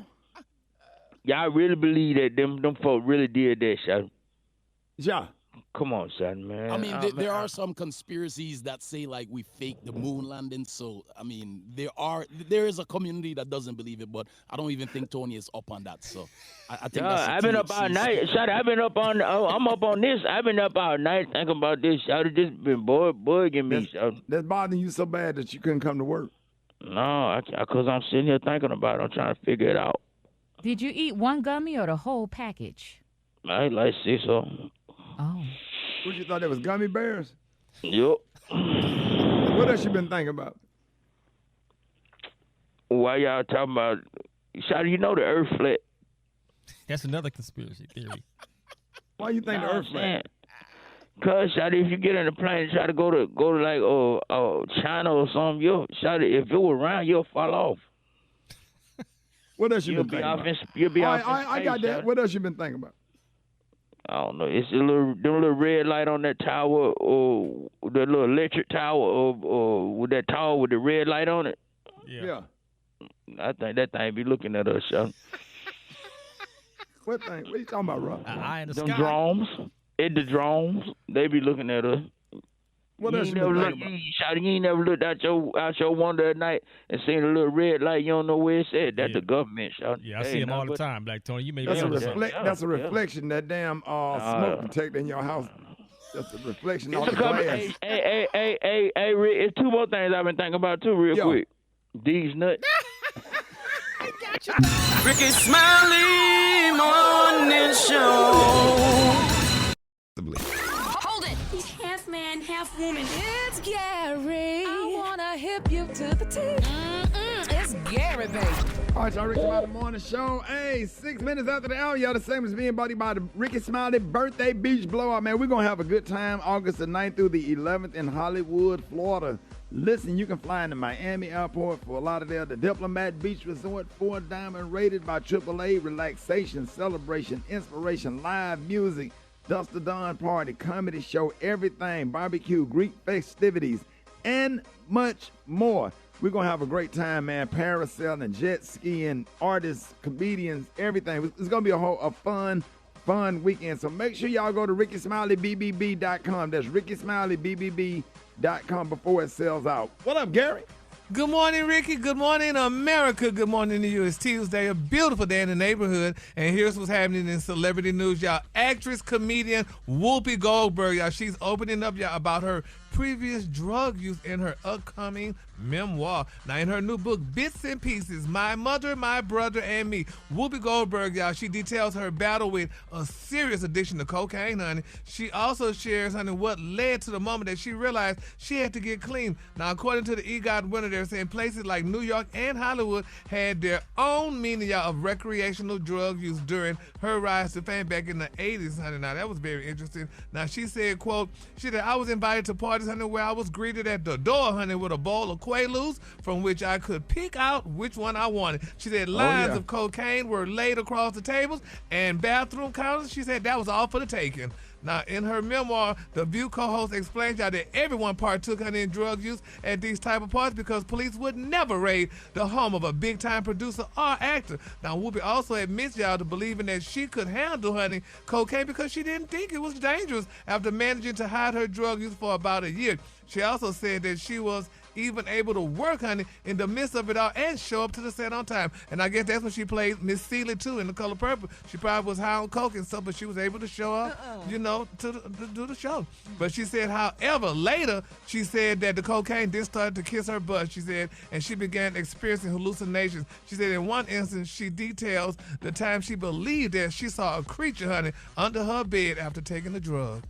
Y'all really believe that them folks really did that, shout it? Yeah. Come on, son, man. I mean, there are some conspiracies that say like we faked the moon landing. So I mean, there is a community that doesn't believe it, but I don't even think Tony is up on that. So I think I've been up all night. Shot. I've been up on. I'm up on this. I've been up all night thinking about this. Shot. It just been bugging me. That's bothering you so bad that you couldn't come to work. No, because I'm sitting here thinking about it. I'm trying to figure it out. Did you eat one gummy or the whole package? I like 6 of them. Oh. What, you thought that was gummy bears? Yup. What else you been thinking about? Why y'all talking about? Shawty, you know the Earth flat. That's another conspiracy theory. Why you think the Earth flat? Cause Shawty, if you get in a plane and try to go to like China or something, Shawty, if it were round, you'll fall off. What else you been thinking about? You'll be off. I got that. Shawty. What else you been thinking about? I don't know. It's the little red light on that tower, or the little electric tower, or with that tower with the red light on it. Yeah. I think that thing be looking at us, Shawty. What thing? What are you talking about, Rob? Eye in the Them sky. drones. The drones. They be looking at us. What else you been thinking about? Shawty, you ain't never looked out your window at night and seen a little red light. You don't know where it's at. That's the government, Shawty. Yeah, I see them all the time, Black Tony. You may That's be that's a reflection. That damn smoke detector in your house. That's a reflection on the glass. Hey, Rick, it's 2 more things I've been thinking about too, real quick. These nuts. Rickey Smiley Morning Show. Hold it! He's half man, half woman. It's Gary. I wanna hip you to the teeth. It's Gary, baby. All right, y'all, Rickey Smiley Morning Show. Hey, 6 minutes after the hour, y'all, the same as being buddy by the Rickey Smiley Birthday Beach Blowout. Man, we're going to have a good time August the 9th through the 11th in Hollywood, Florida. Listen, you can fly into Miami Airport, Fort Lauderdale, the Diplomat Beach Resort, 4-diamond rated by AAA, relaxation, celebration, inspiration, live music, Dust to Dawn party, comedy show, everything, barbecue, Greek festivities, and much more. We're going to have a great time, man. Parasailing, jet skiing, artists, comedians, everything. It's going to be a fun weekend. So make sure y'all go to RickySmileyBBB.com. That's RickySmileyBBB.com before it sells out. What up, Gary? Good morning, Ricky. Good morning, America. Good morning to you. It's Tuesday, a beautiful day in the neighborhood. And here's what's happening in celebrity news, y'all. Actress, comedian Whoopi Goldberg, y'all. She's opening up, y'all, about her previous drug use in her upcoming memoir. Now, in her new book, Bits and Pieces, My Mother, My Brother, and Me, Whoopi Goldberg, y'all, she details her battle with a serious addiction to cocaine, honey. She also shares, honey, what led to the moment that she realized she had to get clean. Now, according to the EGOT winner, they're saying places like New York and Hollywood had their own meaning, y'all, of recreational drug use during her rise to fame back in the 80s, honey. Now, that was very interesting. Now, she said, quote, she said, I was invited to parties, honey, where I was greeted at the door, honey, with a bowl of Quaaludes from which I could pick out which one I wanted. She said lines of cocaine were laid across the tables and bathroom counters. She said that was all for the taking. Now, in her memoir, The View co-host explains y'all that everyone partook in drug use at these type of parties because police would never raid the home of a big-time producer or actor. Now, Whoopi also admits y'all to believing that she could handle, honey, cocaine because she didn't think it was dangerous after managing to hide her drug use for about a year. She also said that she was even able to work, honey, in the midst of it all and show up to the set on time. And I guess that's when she played Miss Celie, too, in The Color Purple. She probably was high on coke and stuff, but she was able to show up, you know, to do the show. But she said, however, later, she said that the cocaine did start to kiss her butt, she said, and she began experiencing hallucinations. She said in one instance, she details the time she believed that she saw a creature, honey, under her bed after taking the drug.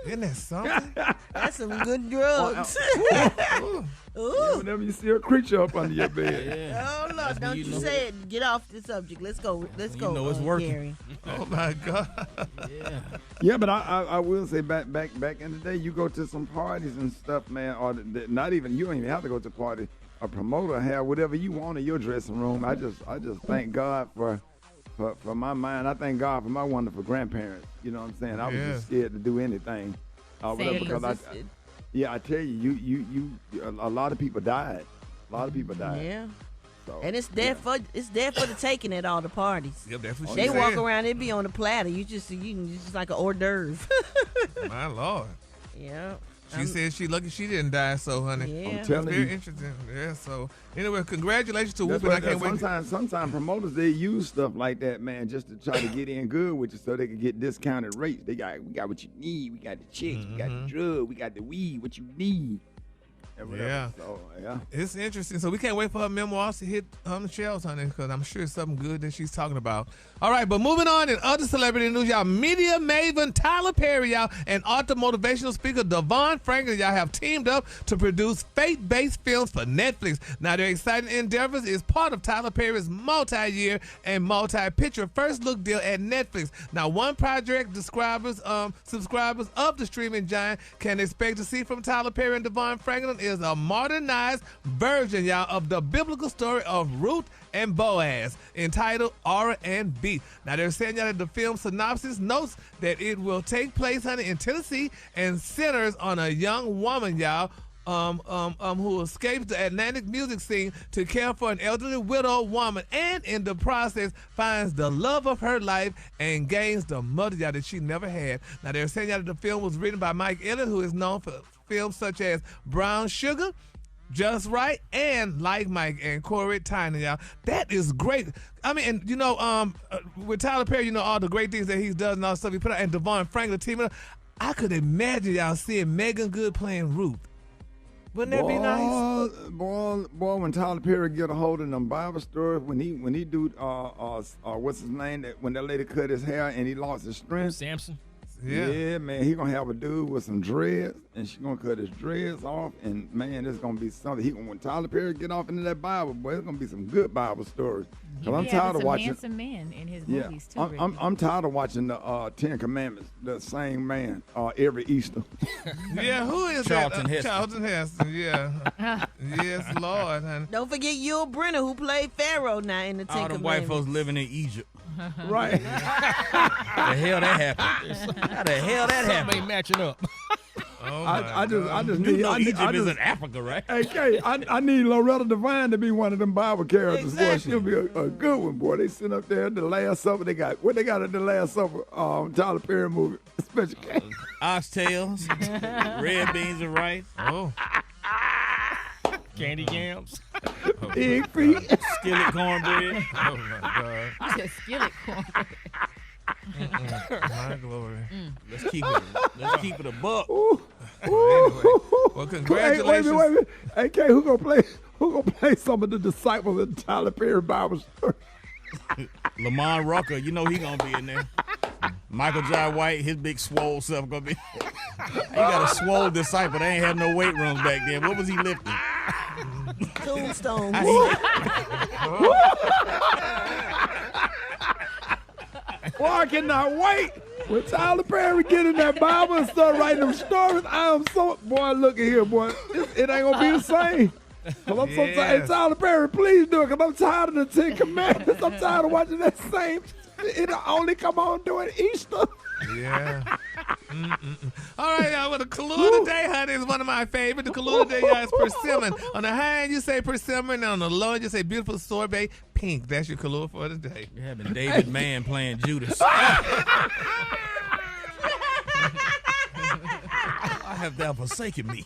Isn't that something? That's some good drugs. Yeah, whenever you see a creature up under your bed. Oh, Lord, don't you say it. Get off the subject. Let's go. Let's go. You know it's working. Gary. Oh, my God. Yeah, but I will say back in the day, you go to some parties and stuff, man, or not even, you don't even have to go to a party. A promoter have whatever you want in your dressing room. I just thank God for my mind. I thank God for my wonderful grandparents. You know what I'm saying? I was just scared to do anything. Whatever, because I tell you, a lot of people died. Yeah. So, and it's there for the taking at all the parties. Yep, that's what she they said. walk around, it be on the platter. You just like an hors d'oeuvre. My Lord. Yeah. She said she lucky she didn't die, so honey. Yeah. I'm telling very you. Interesting. Yeah, so anyway, congratulations to Whoopi. I can't wait. Sometimes promoters, they use stuff like that, man, just to try to get in good with you so they can get discounted rates. We got what you need. We got the chicks. We got the drug. We got the weed. What you need. Yeah. So, yeah. It's interesting. So we can't wait for her memoirs to hit on the shelves, honey, because I'm sure it's something good that she's talking about. All right, but moving on in other celebrity news, y'all, media maven Tyler Perry, y'all, and author motivational speaker Devon Franklin, y'all, have teamed up to produce faith-based films for Netflix. Now, their exciting endeavors is part of Tyler Perry's multi-year and multi-picture first-look deal at Netflix. Now, one project subscribers of the streaming giant can expect to see from Tyler Perry and Devon Franklin is a modernized version, y'all, of the biblical story of Ruth and Boaz, entitled R&B. Now, they're saying y'all that the film synopsis notes that it will take place, honey, in Tennessee and centers on a young woman, y'all, who escapes the Atlantic music scene to care for an elderly widow woman, and in the process finds the love of her life and gains the mother, y'all, that she never had. Now, they're saying y'all that the film was written by Mike Elliott, who is known for films such as Brown Sugar, Just Right, and Like Mike and Corey Tyner, y'all. That is great. I mean, and you know, with Tyler Perry, you know, all the great things that he does and all the stuff he put out, and Devon Franklin teaming up, I could imagine y'all seeing Megan Good playing Ruth. Wouldn't that be nice? Boy, when Tyler Perry get a hold of them Bible stories, when he do what's his name, when that lady cut his hair and he lost his strength. Samson. Yeah, man, he gonna have a dude with some dreads, and she gonna cut his dreads off, and man, it's gonna be something. When Tyler Perry get off into that Bible, boy, it's gonna be some good Bible stories. Cause I'm tired of watching. Handsome man in his movies too. I'm tired of watching the Ten Commandments, the same man every Easter. Yeah, who is Charlton Heston. Charlton Heston, yeah. Yes, Lord. Honey. Don't forget Yul Brynner, who played Pharaoh now in the Ten All them Commandments. white folks living in Egypt. Right. How the hell that happened? How the hell that happened? Ain't matching up. I just need. Egypt is in Africa, right? Hey, Kay, I need Loretta Devine to be one of them Bible characters. Exactly. Boy, she'll be a good one, boy. They sit up there at the Last Supper. They got at the Last Supper, Tyler Perry movie, Special K. Oxtails, red beans and rice. Oh. Candy yams. Pig feet. Skillet cornbread. Oh, my God. You said skillet cornbread. My glory. Let's keep it a buck. Well, congratulations. Wait a minute. Hey, Kay, who gonna play some of the disciples in Tyler Perry Bible story? Lamont Rucker, you know he gonna be in there. Michael Jai White, his big swole self gonna be. He got a swole disciple. They ain't had no weight rooms back then. What was he lifting? Tombstone. Boy, I cannot wait. When Tyler Perry get in that Bible and start writing them stories, I am so, boy, look at here, boy. It ain't gonna be the same. Cause I'm so tired. Hey, Tyler Perry, please do it, cause I'm tired of the 10 Commandments. I'm tired of watching that same. It'll only come on during Easter. Yeah. All right, y'all. Well, the Kahlua today, honey, is one of my favorites. The Kahlua today, y'all, is persimmon. On the high end, you say persimmon. And on the low end, you say beautiful sorbet pink. That's your Kahlua for today. You're having David Mann playing Judas. I have thou forsaken me.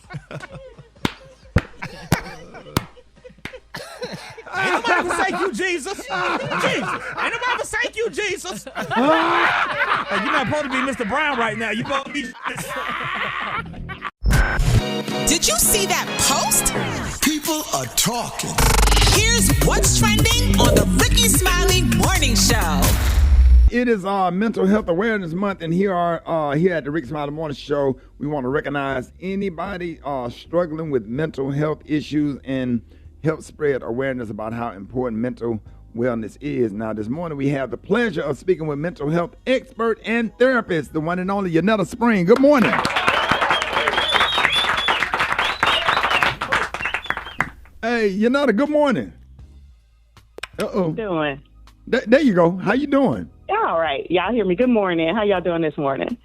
Ain't nobody forsake you, Jesus. Jesus. Ain't nobody forsake you, Jesus. You're not supposed to be Mr. Brown right now. You're supposed to be. Did you see that post? People are talking. Here's what's trending on the Rickey Smiley Morning Show. It is Mental Health Awareness Month, and here at the Rickey Smiley Morning Show, we want to recognize anybody struggling with mental health issues and help spread awareness about how important mental wellness is. Now, this morning we have the pleasure of speaking with mental health expert and therapist, the one and only Yanetta Spring. Good morning. Hey, Yanetta, good morning. Uh-oh. Doing? There you go. How you doing? All right. Y'all hear me? Good morning. How y'all doing this morning?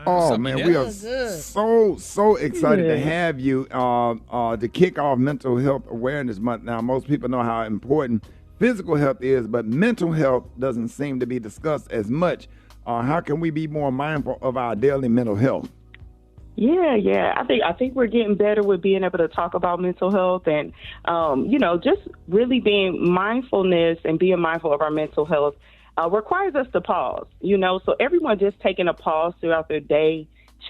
Oh, man, we are so excited to have you to kick off Mental Health Awareness Month. Now, most people know how important physical health is, but mental health doesn't seem to be discussed as much. How can we be more mindful of our daily mental health? Yeah. I think we're getting better with being able to talk about mental health and, just really being mindfulness and being mindful of our mental health requires us to pause, so everyone just taking a pause throughout their day,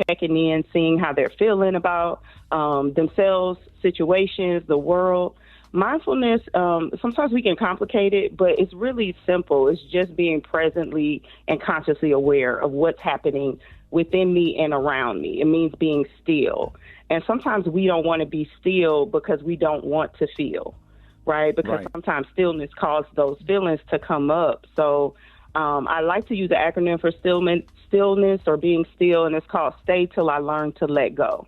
checking in, seeing how they're feeling about themselves, situations, the world. Mindfulness, sometimes we can complicate it, but it's really simple. It's just being presently and consciously aware of what's happening within me and around me. It means being still. And sometimes we don't want to be still because we don't want to feel. Right? Because sometimes stillness causes those feelings to come up. So I like to use the acronym for stillness or being still, and it's called Stay Till I Learn to Let Go.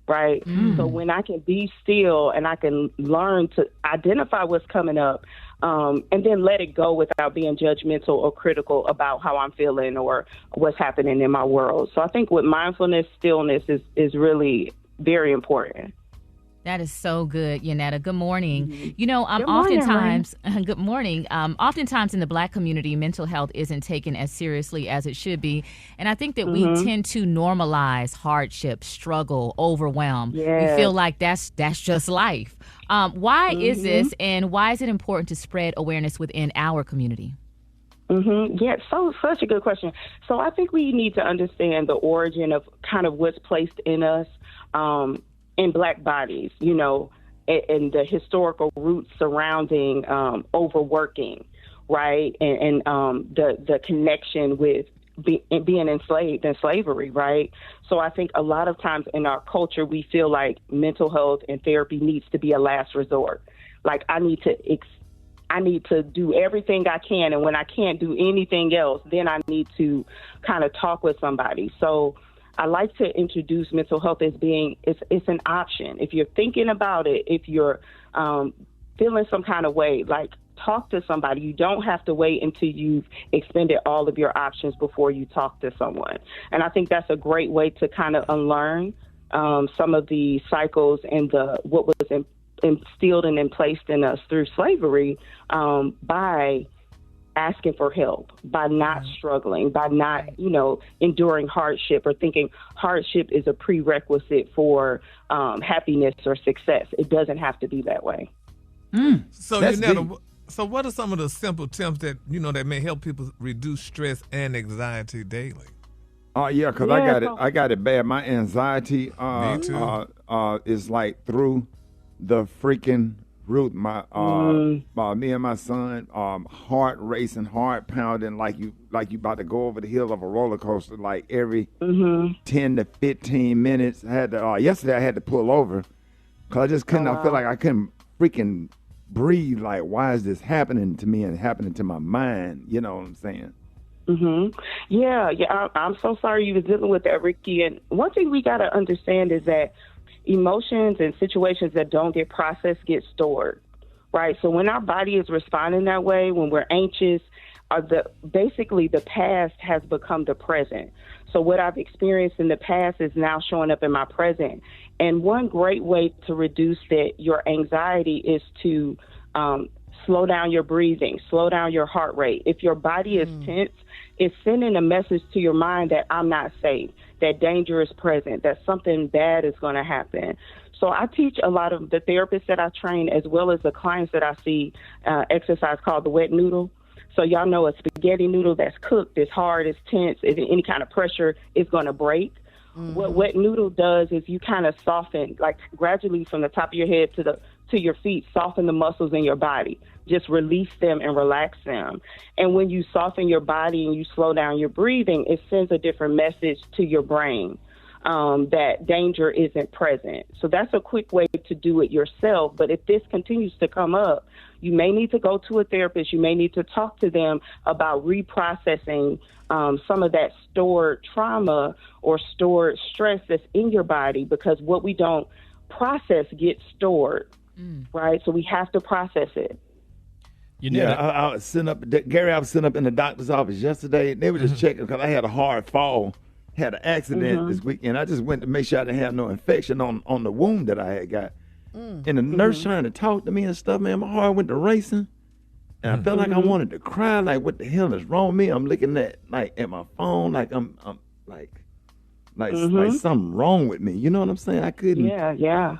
Right? So when I can be still and I can learn to identify what's coming up and then let it go without being judgmental or critical about how I'm feeling or what's happening in my world. So I think with mindfulness, stillness is really very important. That is so good, Yanetta. Good morning. Good morning, Oftentimes, good morning. Oftentimes in the Black community, mental health isn't taken as seriously as it should be. And I think that we tend to normalize hardship, struggle, overwhelm. Yes. We feel like that's just life. Why is this, and why is it important to spread awareness within our community? Yeah, such a good question. So I think we need to understand the origin of kind of what's placed in us in Black bodies, and the historical roots surrounding overworking, right? And the connection with being enslaved and slavery, right? So I think a lot of times in our culture, we feel like mental health and therapy needs to be a last resort. Like I need to do everything I can, and when I can't do anything else, then I need to kind of talk with somebody. So I like to introduce mental health as being it's an option. If you're thinking about it, if you're feeling some kind of way, like talk to somebody. You don't have to wait until you've expended all of your options before you talk to someone. And I think that's a great way to kind of unlearn some of the cycles and what was instilled and placed in us through slavery by asking for help, by not struggling, by not, enduring hardship or thinking hardship is a prerequisite for happiness or success. It doesn't have to be that way. So, so what are some of the simple tips that, that may help people reduce stress and anxiety daily? Oh yeah, because I got it bad. My anxiety is like through the freaking roof. My me and my son, heart racing, heart pounding, like you about to go over the hill of a roller coaster, like every 10 to 15 minutes. I had to yesterday I had to pull over because I just couldn't. I feel like I couldn't freaking breathe. Like, why is this happening to me and happening to my mind? You know what I'm saying? Yeah. I'm so sorry you were dealing with that, Ricky. And one thing we got to understand is that emotions and situations that don't get processed get stored, right? So when our body is responding that way, when we're anxious, basically the past has become the present. So what I've experienced in the past is now showing up in my present. And one great way to reduce your anxiety is to slow down your breathing, slow down your heart rate. If your body is tense, it's sending a message to your mind that I'm not safe, that danger is present, that something bad is going to happen. So I teach a lot of the therapists that I train, as well as the clients that I see, exercise called the wet noodle. So y'all know a spaghetti noodle that's cooked, it's hard, it's tense, any kind of pressure is going to break. What wet noodle does is you kind of soften, like gradually from the top of your head to your feet, soften the muscles in your body. Just release them and relax them. And when you soften your body and you slow down your breathing, it sends a different message to your brain that danger isn't present. So that's a quick way to do it yourself. But if this continues to come up, you may need to go to a therapist. You may need to talk to them about reprocessing some of that stored trauma or stored stress that's in your body, because what we don't process gets stored, right? So we have to process it. I was sitting up, Gary, I was sitting up in the doctor's office yesterday, and they were just checking because I had a hard fall, had an accident this weekend. I just went to make sure I didn't have no infection on the wound that I had got. And the nurse trying to talk to me and stuff, man, my heart went to racing. And I felt like I wanted to cry, like, what the hell is wrong with me? I'm looking at my phone, like I'm like something wrong with me. You know what I'm saying? I couldn't. Yeah.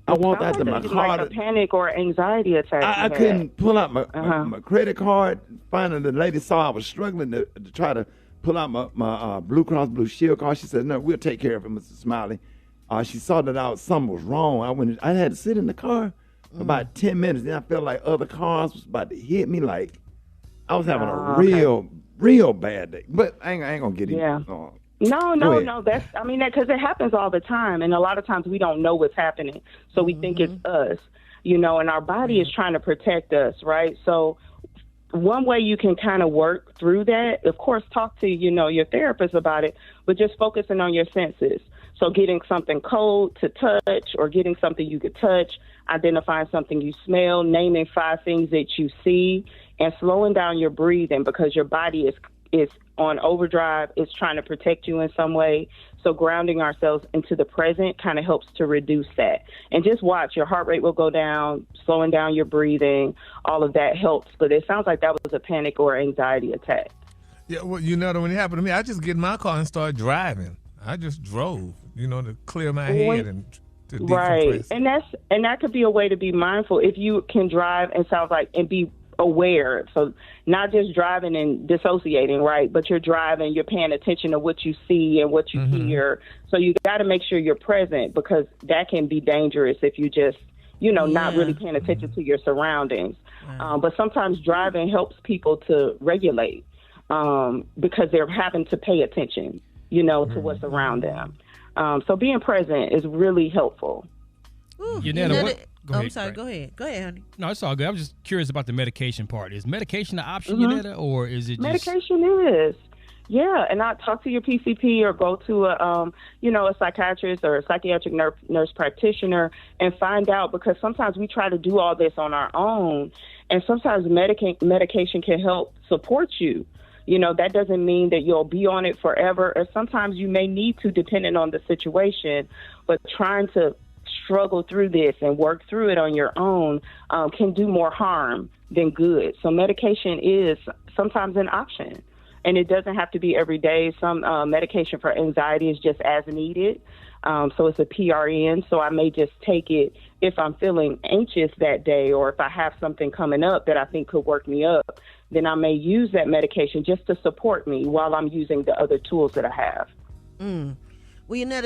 I walked out to my car. Like a panic or anxiety attack. I couldn't pull out my credit card. Finally, the lady saw I was struggling to try to pull out my Blue Cross Blue Shield card. She said, "No, we'll take care of it, Mr. Smiley." She saw that something was wrong. I had to sit in the car for about 10 minutes. Then I felt like other cars was about to hit me. Like I was having a real bad day. But I ain't gonna get even. No. Because it happens all the time, and a lot of times we don't know what's happening, so we think it's us, and our body is trying to protect us, right? So one way you can kind of work through that, of course, talk to your therapist about it, but just focusing on your senses. So getting something cold to touch, or getting something you could touch, identifying something you smell, naming 5 things that you see, and slowing down your breathing, because your body is on overdrive, is trying to protect you in some way. So grounding ourselves into the present kind of helps to reduce that. And just watch, your heart rate will go down, slowing down your breathing, all of that helps. But it sounds like that was a panic or anxiety attack. Yeah, well, when it happened to me, I just get in my car and start driving. I just drove, to clear my head and to decompress. Right, and that could be a way to be mindful if you can drive and be aware. So not just driving and dissociating, right? But you're driving, you're paying attention to what you see and what you hear. So you got to make sure you're present, because that can be dangerous if you just, not really paying attention to your surroundings. But sometimes driving helps people to regulate because they're having to pay attention, to what's around them. So being present is really helpful. Ooh, I'm sorry. Go ahead, honey. No, it's all good. I'm just curious about the medication part. Is medication an option, Yanetta, or is it just... Medication is. Yeah, and I talk to your PCP or go to a psychiatrist or a psychiatric nurse practitioner and find out, because sometimes we try to do all this on our own, and sometimes medication can help support you. That doesn't mean that you'll be on it forever, or sometimes you may need to, depending on the situation, but trying to struggle through this and work through it on your own can do more harm than good. So medication is sometimes an option, and it doesn't have to be every day. Some medication for anxiety is just as needed. So it's a PRN, so I may just take it if I'm feeling anxious that day, or if I have something coming up that I think could work me up, then I may use that medication just to support me while I'm using the other tools that I have. Well,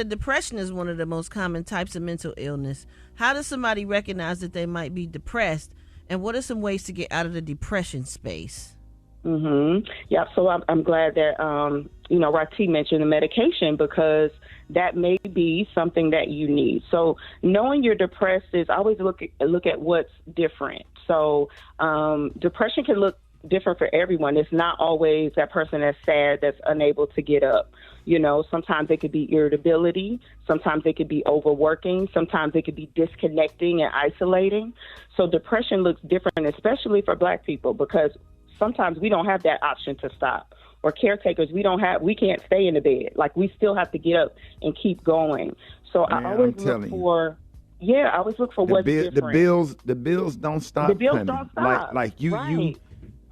depression is one of the most common types of mental illness. How does somebody recognize that they might be depressed, and what are some ways to get out of the depression space? Yeah, so I'm glad that, Rati mentioned the medication, because that may be something that you need. So knowing you're depressed is always look at what's different. So depression can look different for everyone. It's not always that person that's sad, that's unable to get up. Sometimes it could be irritability. Sometimes it could be overworking. Sometimes it could be disconnecting and isolating. So depression looks different, especially for Black people, because sometimes we don't have that option to stop. Or caretakers, we can't stay in the bed. Like, we still have to get up and keep going. So I always look for what's different. The bills don't stop. The bills coming. don't stop. Like you, I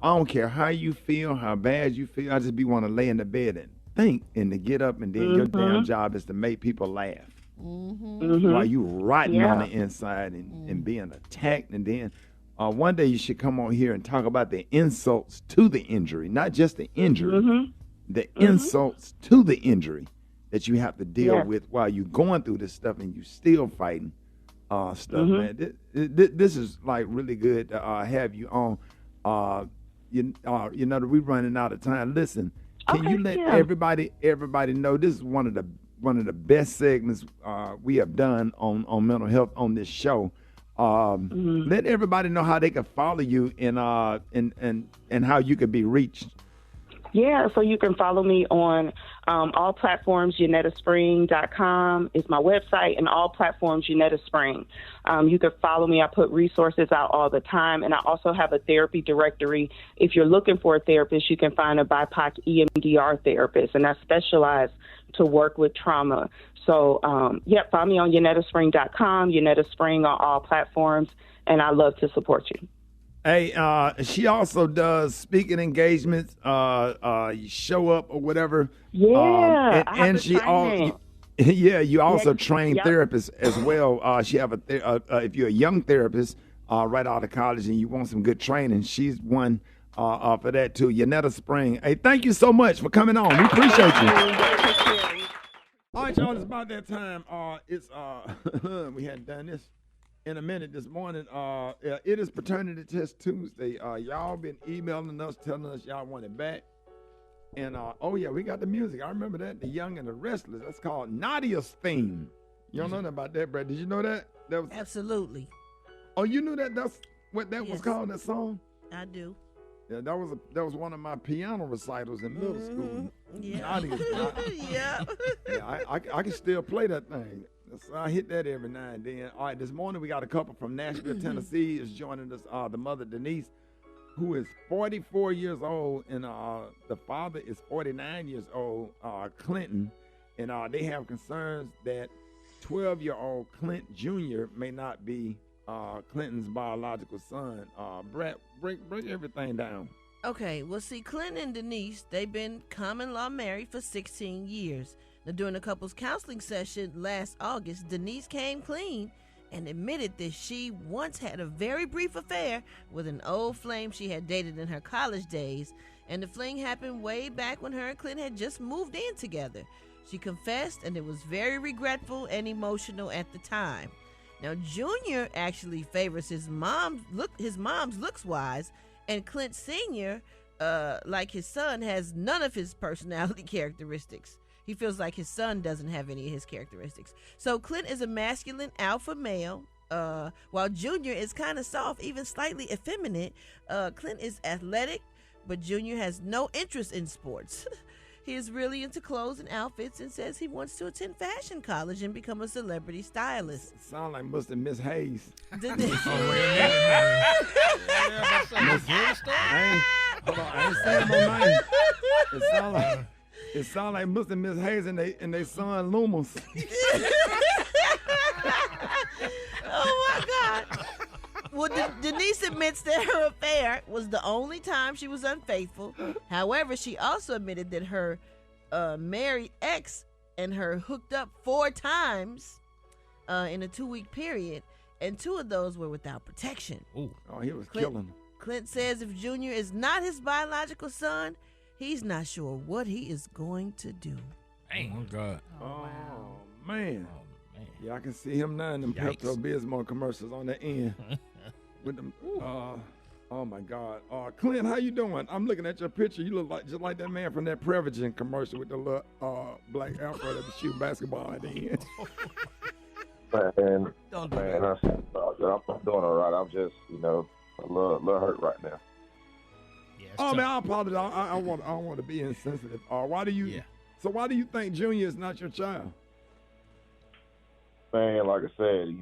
don't care how you feel, how bad you feel. I just want to lay in the bed and think, and to get up, and then your damn job is to make people laugh while you rotting on the inside and being attacked. And then one day you should come on here and talk about the insults to the injury, not just the injury, the insults to the injury that you have to deal with while you're going through this stuff, and you still fighting stuff, man. This is like really good to have you on. We're running out of time. Listen, can you let everybody know this is one of the best segments we have done on mental health on this show. Let everybody know how they can follow you and how you can be reached. Yeah, so you can follow me on all platforms. YanettaSpring.com is my website, and all platforms Yanetta Spring. You can follow me. I put resources out all the time, and I also have a therapy directory. If you're looking for a therapist, you can find a BIPOC EMDR therapist, and I specialize to work with trauma. So, follow me on YanettaSpring.com, Yanetta Spring on all platforms, and I love to support you. Hey, she also does speaking engagements, show up or whatever. Yeah, and she you also train therapists as well. She have if you're a young therapist right out of college and you want some good training, she's one for that too. Yanetta Spring. Hey, thank you so much for coming on. We appreciate you. All right, y'all, it's about that time. It's we hadn't done this in a minute this morning. It is Paternity Test Tuesday. Y'all been emailing us, telling us y'all want it back. And we got the music. I remember that, The Young and the Restless. That's called Nadia's Theme. You don't know nothing about that, Brad? Did you know that? That was absolutely. Oh, you knew that? That's what that was called. That song. I do. Yeah, that was one of my piano recitals in middle school. Yeah. Yeah. I can still play that thing. So I hit that every now and then. All right, this morning we got a couple from Nashville, Tennessee is joining us. The mother, Denise, who is 44 years old, and the father is 49 years old, Clinton. And they have concerns that 12-year-old Clint Jr. may not be Clinton's biological son. Brett, break everything down. Okay, well, see, Clinton and Denise, they've been common law married for 16 years. Now, during the couple's counseling session last August, Denise came clean and admitted that she once had a very brief affair with an old flame she had dated in her college days, and the fling happened way back when her and Clinton had just moved in together. She confessed, and it was very regretful and emotional at the time. Now, Junior actually favors his mom's looks-wise, and Clint Sr., like his son, has none of his personality characteristics. He feels like his son doesn't have any of his characteristics. So Clint is a masculine alpha male, while Junior is kind of soft, even slightly effeminate. Clint is athletic, but Junior has no interest in sports. He is really into clothes and outfits and says he wants to attend fashion college and become a celebrity stylist. Sound like Mr. Miss Hayes. I ain't saying no name. It sound like Mr. and Miss Hayes and they son Loomis. Oh my God. Well, Denise admits that her affair was the only time she was unfaithful. However, she also admitted that her married ex and her hooked up 4 times in a 2-week period, and 2 of those were without protection. Ooh. Oh, he was killing them. Clint says if Junior is not his biological son, he's not sure what he is going to do. Oh, God. Oh, man. Yeah, I can see him now in them Pepto-Bismol commercials on the end. With them, oh, my God. Clint, how you doing? I'm looking at your picture. You look just like that man from that Prevagen commercial with the little black afro that was shooting basketball at the end. Man, I'm doing all right. I'm just, a little hurt right now. Oh, man, I apologize. I don't want to be insensitive. Why do you think Junior is not your child? Man, like I said,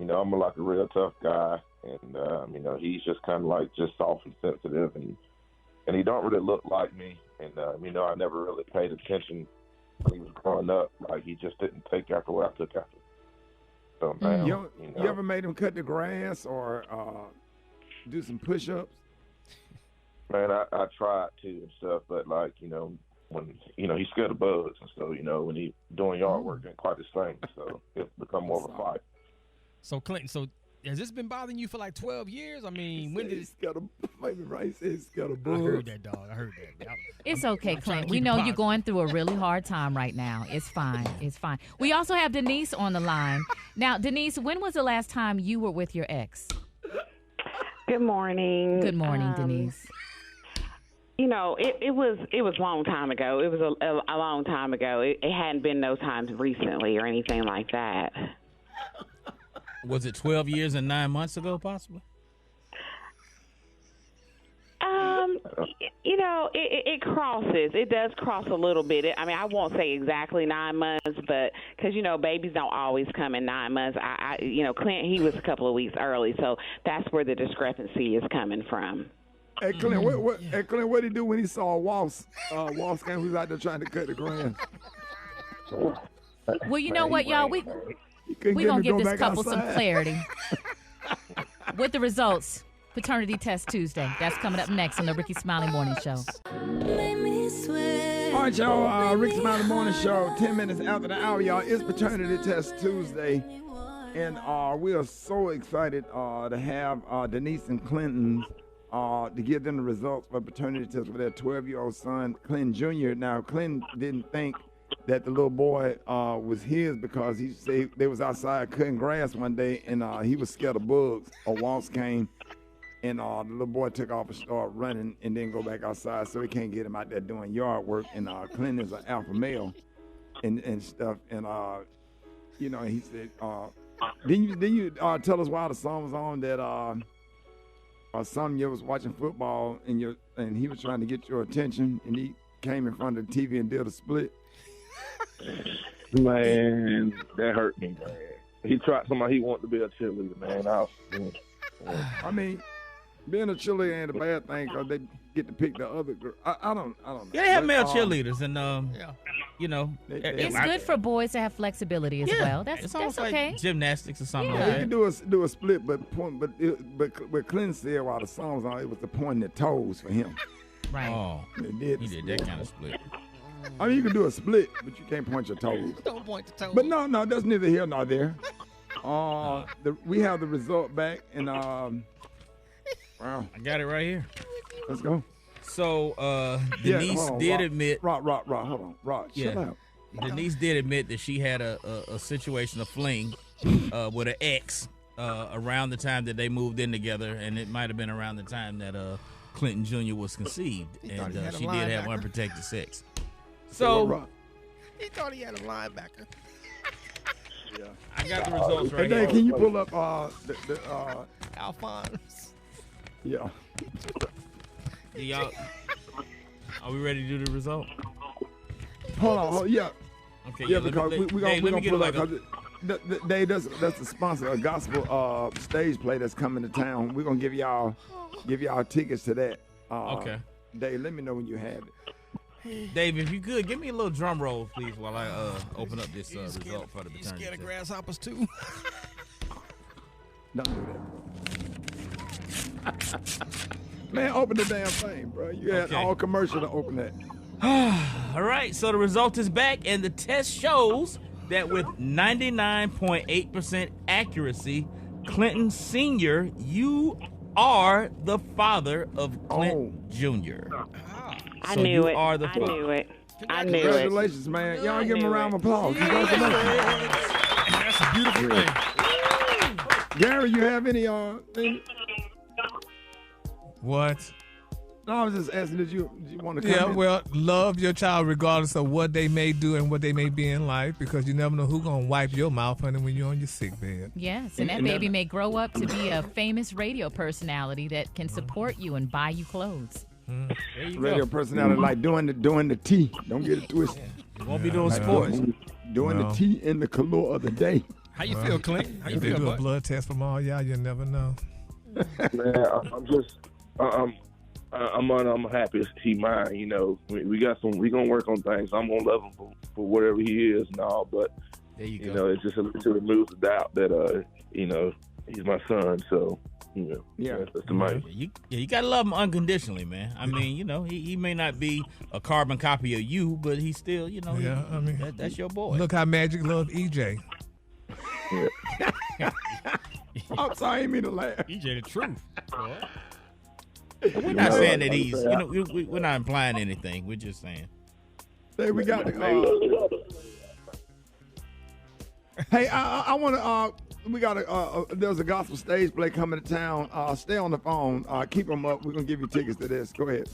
I'm like a real tough guy, and he's just kind of like just soft and sensitive, and he don't really look like me, and I never really paid attention when he was growing up. Like he just didn't take after what I took after. So now, you ever made him cut the grass or do some push-ups? Man, I tried to and stuff, but like when he's scared of bugs, and so when he doing yard work, ain't quite the same. So it's become more of a fight. So Clinton, has this been bothering you for like 12 years? I mean, when did he's got a bug? I heard that, dog. I heard that. It's okay, Clint. We know you're going through a really hard time right now. It's fine. It's fine. We also have Denise on the line. Now, Denise, when was the last time you were with your ex? Good morning. Good morning, Denise. It was a long time ago. It was a long time ago. It hadn't been those times recently or anything like that. Was it 12 years and 9 months ago, possibly? It crosses. It does cross a little bit. I won't say exactly 9 months, but because babies don't always come in 9 months. Clint, he was a couple of weeks early, so that's where the discrepancy is coming from. Hey Clint, what did he do when he saw Waltz game? Who's out there trying to cut the grass? Well, you know what, y'all? We're going to give this couple some clarity with the results. Paternity Test Tuesday. That's coming up next on the Rickey Smiley Morning Show. All right, y'all. Rickey Smiley Morning Show. 10 minutes after the hour, y'all. It's Paternity Test Tuesday. And we are so excited to have Denise and Clinton to give them the results for paternity test for their 12-year-old son, Clinton Jr. Now, Clinton didn't think that the little boy was his because he said they was outside cutting grass one day, and he was scared of bugs. A waltz came, and the little boy took off and started running and then go back outside, so he can't get him out there doing yard work. And Clinton is an alpha male and stuff. And, he said, didn't you tell us while the song was on that some of you was watching football and he was trying to get your attention, and he came in front of the TV and did a split? Man, that hurt me, man. He tried somebody he wanted to be a cheerleader, man. I mean, being a cheerleader ain't a bad thing because they get to pick the other girl. I don't know. Yeah, they have male cheerleaders, and it's good for boys to have flexibility as well. That's okay. Like gymnastics or something. Yeah, you can do a split, but what Clinton said while the song was on, it was the pointing the toes for him. Right. Oh, he did that kind of split. I mean, you can do a split, but you can't point your toes. Don't point the toes. But no, that's neither here nor there. We have the result back, and wow, I got it right here. Let's go. So Denise did admit. Hold on, Rod, shut up. Denise did admit that she had a situation, a fling, with an ex around the time that they moved in together, and it might have been around the time that Clinton Jr. was conceived, and she did have unprotected sex. So he thought he had a linebacker. Yeah, I got the results right here. Hey, can you pull up the Alphonse? Yeah. Y'all, are we ready to do the result? Hold on. Yeah. Okay. Yeah, because we're gonna pull up. Dave, that's the sponsor, a gospel stage play that's coming to town. We're gonna give y'all tickets to that. Okay. Dave, let me know when you have it. Dave, if you could, give me a little drum roll, please, while I open up this result for the paternity. You scared of grasshoppers, too? Don't do that. Man, open the damn thing, bro. You had all commercial to open that. All right, so the result is back, and the test shows that with 99.8% accuracy, Clinton Sr., you are the father of Clint Jr. I knew it. Are the I knew it. I knew it. Congratulations, man. Y'all give him a round of applause. Congratulations. That's a beautiful thing. Gary, you have any What? No, I was just asking, did you want to come Yeah, in? well, love your child regardless of what they may do and what they may be in life, because you never know who's going to wipe your mouth, honey, when you're on your sick bed. Yes, and that baby may grow up to be a famous radio personality that can support you and buy you clothes. Radio personality like doing the tea. Don't get it twisted. You won't be doing sports. Doing the tea in the color of the day. How you feel, Clint? How you If they feel, do a bud? blood test from all y'all, you never know. Man, I'm happy to see mine. You know, we gonna work on things. I'm gonna love him for whatever he is and all. But there you go. know, it's just to remove the doubt that he's my son. So that's the money. You gotta love him unconditionally, man. I mean, he may not be a carbon copy of you, but he's still, that's your boy. Look how Magic loved EJ. I'm sorry, I didn't mean to laugh. EJ the truth. We're not saying that he's, we're not implying anything. We're just saying. Hey, we got Hey, I want to. We got there's a gospel stage play coming to town. Stay on the phone. Keep them up. We're gonna give you tickets to this. Go ahead.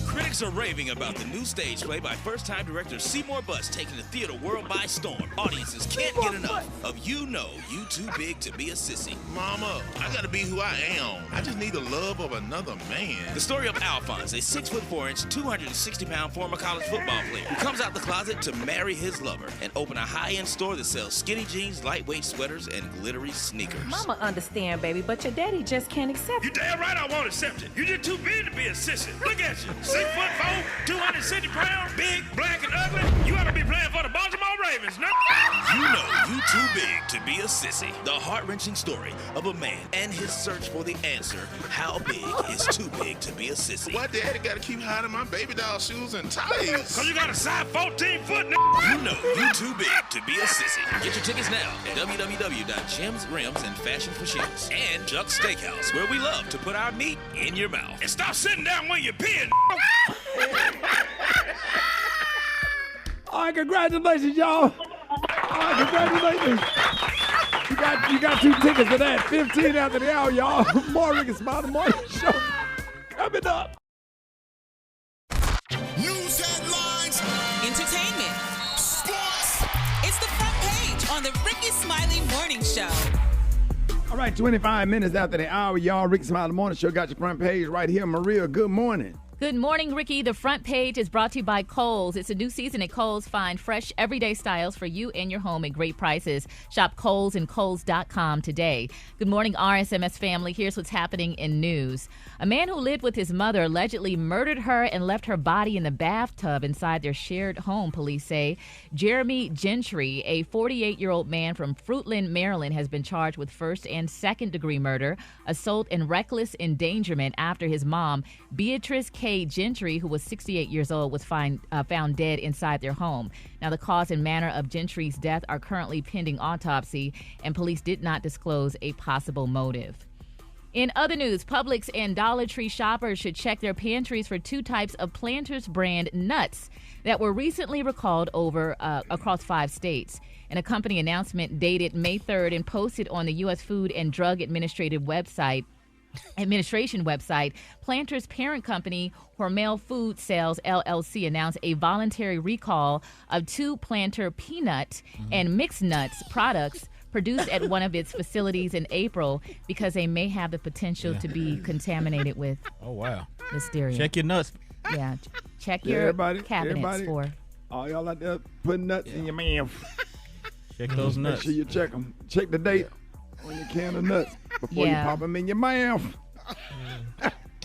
Critics are raving about the new stage play by first-time director Seymour Butts taking the theater world by storm. Audiences can't get enough of You Too Big to Be a Sissy. Mama, I gotta be who I am. I just need the love of another man. The story of Alphonse, a 6'4", 260-pound former college football player who comes out the closet to marry his lover and open a high-end store that sells skinny jeans, lightweight sweaters, and glittery sneakers. Mama understand, baby, but your daddy just can't accept You it. damn right I won't accept it. You're just too big to be a sissy. Look at you, 6'4", 260 pounds, big, black, and ugly. You ought to be playing for the Baltimore Ravens, no? You Too Big to Be a Sissy. The heart-wrenching story of a man and his search for the answer. How big is too big to be a sissy? Why daddy gotta keep hiding my baby doll shoes and ties? Cause you got a size 14 foot, You Too Big to Be a Sissy. Get your tickets now at www.Gems, Rims, and Fashion for Shoes. And Chuck's Steakhouse, where we love to put our meat in your mouth. And stop sitting down when you're peeing, All right, congratulations, y'all. All right, congratulations. You got 2 tickets to that. 15 after the hour, y'all. More Rickey Smiley Morning Show coming up. News headlines, entertainment, sports. It's the front page on the Rickey Smiley Morning Show. All right, 25 minutes after the hour, y'all. Rickey Smiley Morning Show got your front page right here. Maria, good morning. Good morning, Ricky. The front page is brought to you by Kohl's. It's a new season at Kohl's. Find fresh, everyday styles for you and your home at great prices. Shop Kohl's and Kohl's.com today. Good morning, RSMS family. Here's what's happening in news. A man who lived with his mother allegedly murdered her and left her body in the bathtub inside their shared home, police say. Jeremy Gentry, a 48-year-old man from Fruitland, Maryland, has been charged with first and second-degree murder, assault, and reckless endangerment after his mom, Beatrice K. Gentry, who was 68 years old, was found dead inside their home. Now, the cause and manner of Gentry's death are currently pending autopsy, and police did not disclose a possible motive. In other news, Publix and Dollar Tree shoppers should check their pantries for 2 types of Planters brand nuts that were recently recalled across 5 states. In a company announcement dated May 3rd and posted on the U.S. Food and Drug Administration website, Planters parent company Hormel Food Sales LLC announced a voluntary recall of 2 Planter peanut and mixed nuts products produced at one of its facilities in April because they may have the potential to be contaminated with listeria. Check your nuts. Yeah, check your cabinets for. All y'all out there putting nuts in your mouth. Check those nuts. Make sure you check them. Check the date on your can of nuts before you pop them in your mouth.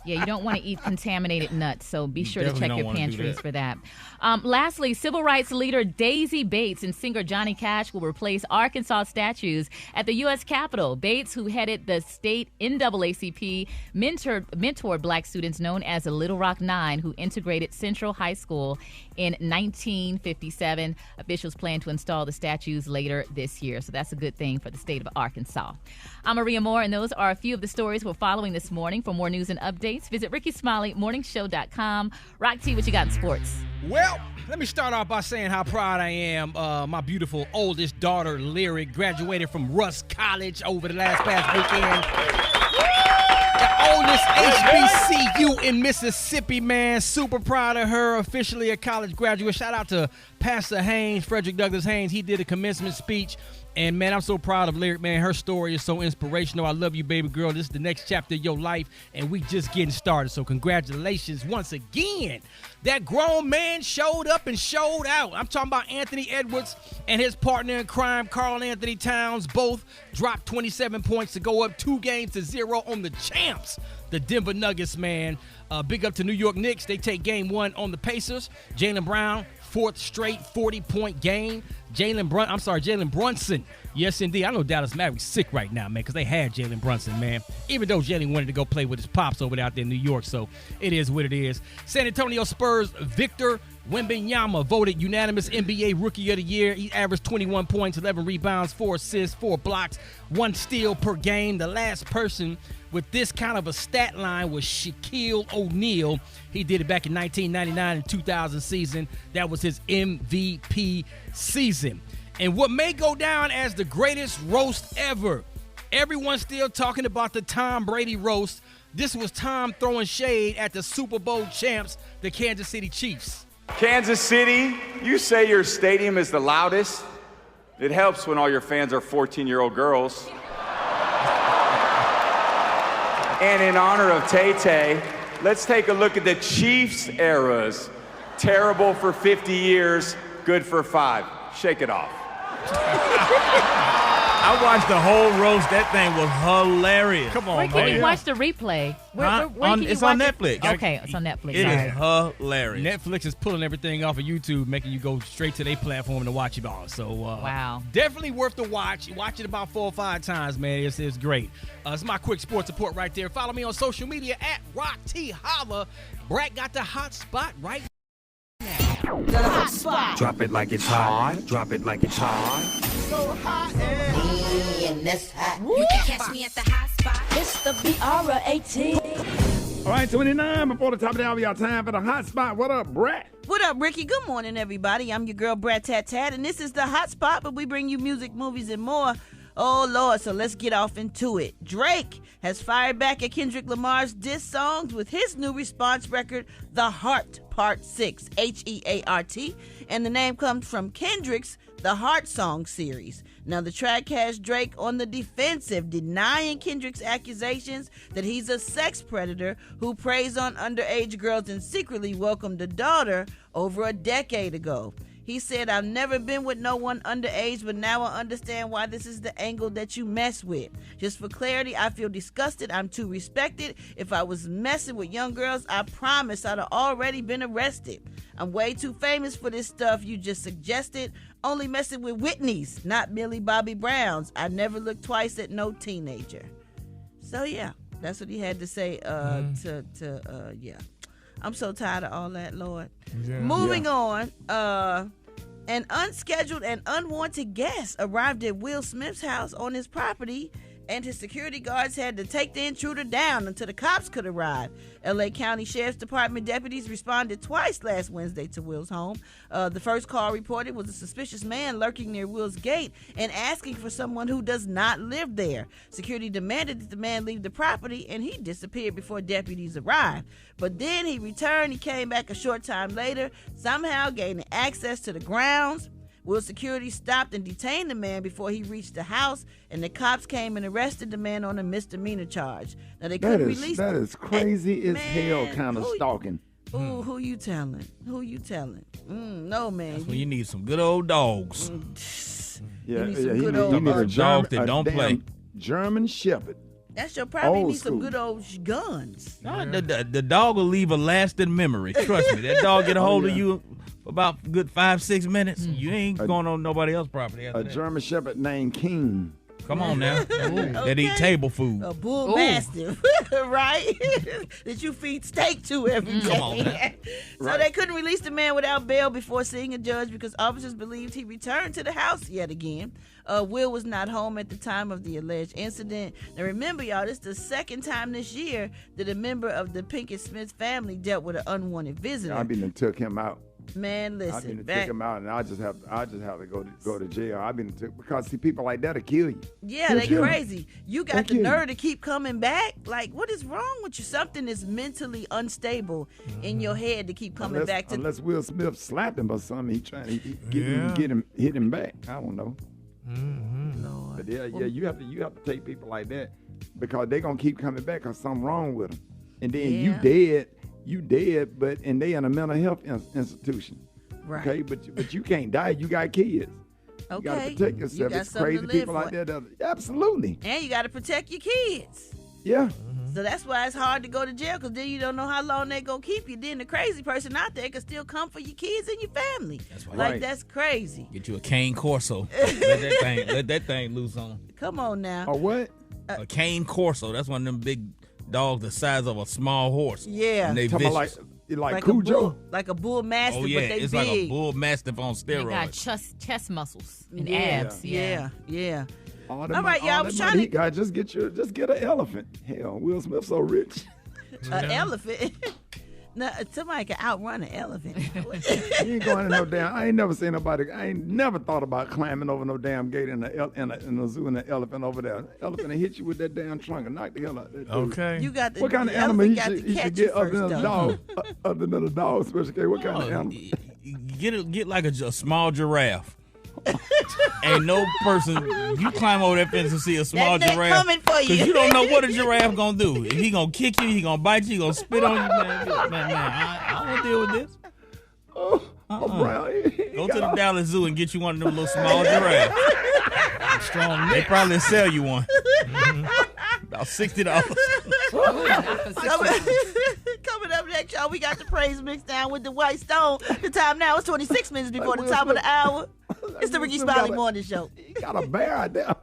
Yeah, you don't want to eat contaminated nuts, so be sure to check definitely your don't wanna do pantries that. for that. Lastly, civil rights leader Daisy Bates and singer Johnny Cash will replace Arkansas statues at the U.S. Capitol. Bates, who headed the state NAACP, mentored black students known as the Little Rock Nine, who integrated Central High School in 1957. Officials plan to install the statues later this year, so that's a good thing for the state of Arkansas. I'm Maria Moore, and those are a few of the stories we're following this morning. For more news and updates, updates, visit RickySmileyMorningShow.com. Rock T, what you got in sports? Well, let me start off by saying how proud I am. My beautiful oldest daughter, Lyric, graduated from Russ College over the past weekend. The oldest HBCU in Mississippi, man. Super proud of her. Officially a college graduate. Shout out to Pastor Haynes, Frederick Douglass Haynes. He did a commencement speech. And, man, I'm so proud of Lyric, man. Her story is so inspirational. I love you, baby girl. This is the next chapter of your life, and we just getting started. So congratulations once again. That grown man showed up and showed out. I'm talking about Anthony Edwards and his partner in crime, Karl Anthony Towns. Both dropped 27 points to go up 2-0 on the champs, the Denver Nuggets, man. Big up to New York Knicks. They take game 1 on the Pacers. Jaylen Brown, 4th straight 40-point game. Jalen Brunson. Yes, indeed. I know Dallas Mavericks sick right now, man, because they had Jalen Brunson, man. Even though Jalen wanted to go play with his pops over there out there in New York, so it is what it is. San Antonio Spurs, Victor Wembanyama voted unanimous NBA Rookie of the Year. He averaged 21 points, 11 rebounds, 4 assists, 4 blocks, 1 steal per game. The last person with this kind of a stat line was Shaquille O'Neal. He did it back in 1999 and 2000 season. That was his MVP season. And what may go down as the greatest roast ever, everyone's still talking about the Tom Brady roast. This was Tom throwing shade at the Super Bowl champs, the Kansas City Chiefs. Kansas City, you say your stadium is the loudest. It helps when all your fans are 14-year-old girls. And in honor of Tay-Tay, let's take a look at the Chiefs eras. Terrible for 50 years, good for 5. Shake it off. I watched the whole roast. That thing was hilarious. Come on, Where can you watch the replay? Where can you it's watch on it? Netflix. Okay, it's on Netflix. It Sorry. is hilarious. Netflix is pulling everything off of YouTube, making you go straight to their platform to watch it all. So, wow. Definitely worth the watch. Watch it about 4 or 5 times, man. It's great. It's my quick sports report right there. Follow me on social media at Rock T Holla. Brad got the hot spot right now. The hot spot. Drop it like it's hot. Drop it like it's hot. So hot and that's hot. You can catch me at the hot spot. It's the BR18. All right, 29 before the top of the hour, y'all time for the hot spot. What up, Brett? What up, Ricky? Good morning, everybody. I'm your girl, Brat Tat Tat, and this is the hot spot, but we bring you music, movies, and more. Oh, Lord, so let's get off into it. Drake has fired back at Kendrick Lamar's diss songs with his new response record, The Heart Part 6, H-E-A-R-T, and the name comes from Kendrick's The Heart Song series. Now, the track has Drake on the defensive, denying Kendrick's accusations that he's a sex predator who preys on underage girls and secretly welcomed a daughter over a decade ago. He said, I've never been with no one underage, but now I understand why this is the angle that you mess with. Just for clarity, I feel disgusted. I'm too respected. If I was messing with young girls, I promise I'd have already been arrested. I'm way too famous for this stuff you just suggested. Only messing with Whitney's, not Millie Bobby Brown's. I never look twice at no teenager. So, yeah, that's what he had to say yeah. I'm so tired of all that, Lord. Yeah. Moving on, an unscheduled and unwanted guest arrived at Will Smith's house on his property, and his security guards had to take the intruder down until the cops could arrive. L.A. County Sheriff's Department deputies responded twice last Wednesday to Will's home. The first call reported was a suspicious man lurking near Will's gate and asking for someone who does not live there. Security demanded that the man leave the property, and he disappeared before deputies arrived. But then he returned. He came back a short time later, somehow gaining access to the grounds. Will security stopped and detained the man before he reached the house, and the cops came and arrested the man on a misdemeanor charge. Now they couldn't release that is crazy as hell kind of stalking. Ooh, who you telling? Who you telling? No, man. That's when you need some good old dogs. Yeah, you you need a dog that don't play. German Shepherd. That's your problem. You Old need some school. good old guns. No, the dog will leave a lasting memory. Trust me. That dog get a hold of you about a good 5-6 minutes. You ain't going on nobody else's property after A that. German Shepherd named King. Come on now. That eat table food. A bull mastiff, right? That you feed steak to every day. Come on now. So they couldn't release the man without bail before seeing a judge because officers believed he returned to the house yet again. Will was not home at the time of the alleged incident. Now remember, y'all, this is the second time this year that a member of the Pinkett Smith family dealt with an unwanted visitor. I've been and took him out. Man, listen. I've been to take him out, and I just have to go to jail. I've been to, because see, people like that'll kill you. Yeah, they crazy. You got the nerve to keep coming back. Like, what is wrong with you? Something is mentally unstable in your head to keep coming back to. Unless Will Smith slapped him or something, he trying to hit him back. I don't know. Lord. But yeah, you have to take people like that because they're gonna keep coming back because something wrong with them, and then you dead, and they in a mental health institution. Right. Okay, but you can't die. You got kids. Okay. You got to protect yourself. It's crazy people like that. Absolutely. And you got to protect your kids. Yeah. So that's why it's hard to go to jail because then you don't know how long they're going to keep you. Then the crazy person out there can still come for your kids and your family. That's right. Like, that's crazy. Get you a cane corso. let that thing loose on. Come on now. A what? A cane corso. That's one of them big dogs the size of a small horse. Yeah. And they vicious. Like Cujo? a bull, like a bull mastiff, oh, yeah. but they it's big. like a bull mastiff on They steroids. got chest muscles and abs. Yeah. All right, y'all. I was trying to just get an elephant. Hell, Will Smith's so rich. An elephant. No, somebody can outrun an elephant. You ain't going to no damn. I ain't never seen nobody. I ain't never thought about climbing over no damn gate in a zoo and an elephant over there. Elephant will hit you with that damn trunk and knock the hell out of that dude. Okay. You got what kind of animal you should get other than a dog? Other than a dog, special case. What kind of animal? Get like a small giraffe. Ain't no person you climb over that fence and see a small giraffe coming for you. because you don't know what a giraffe gonna do. If he gonna kick you, he gonna bite you, he gonna spit on you. Man, I don't want to deal with this. Go to the Dallas Zoo and get you one of them little small giraffes. Strong. They probably sell you one. About $60. Coming up next, y'all, we got the praise mix down with the White Stone. The time now is 26 minutes before the top of the hour. It's the Rickey Smiley Morning Show. He got a bear out there.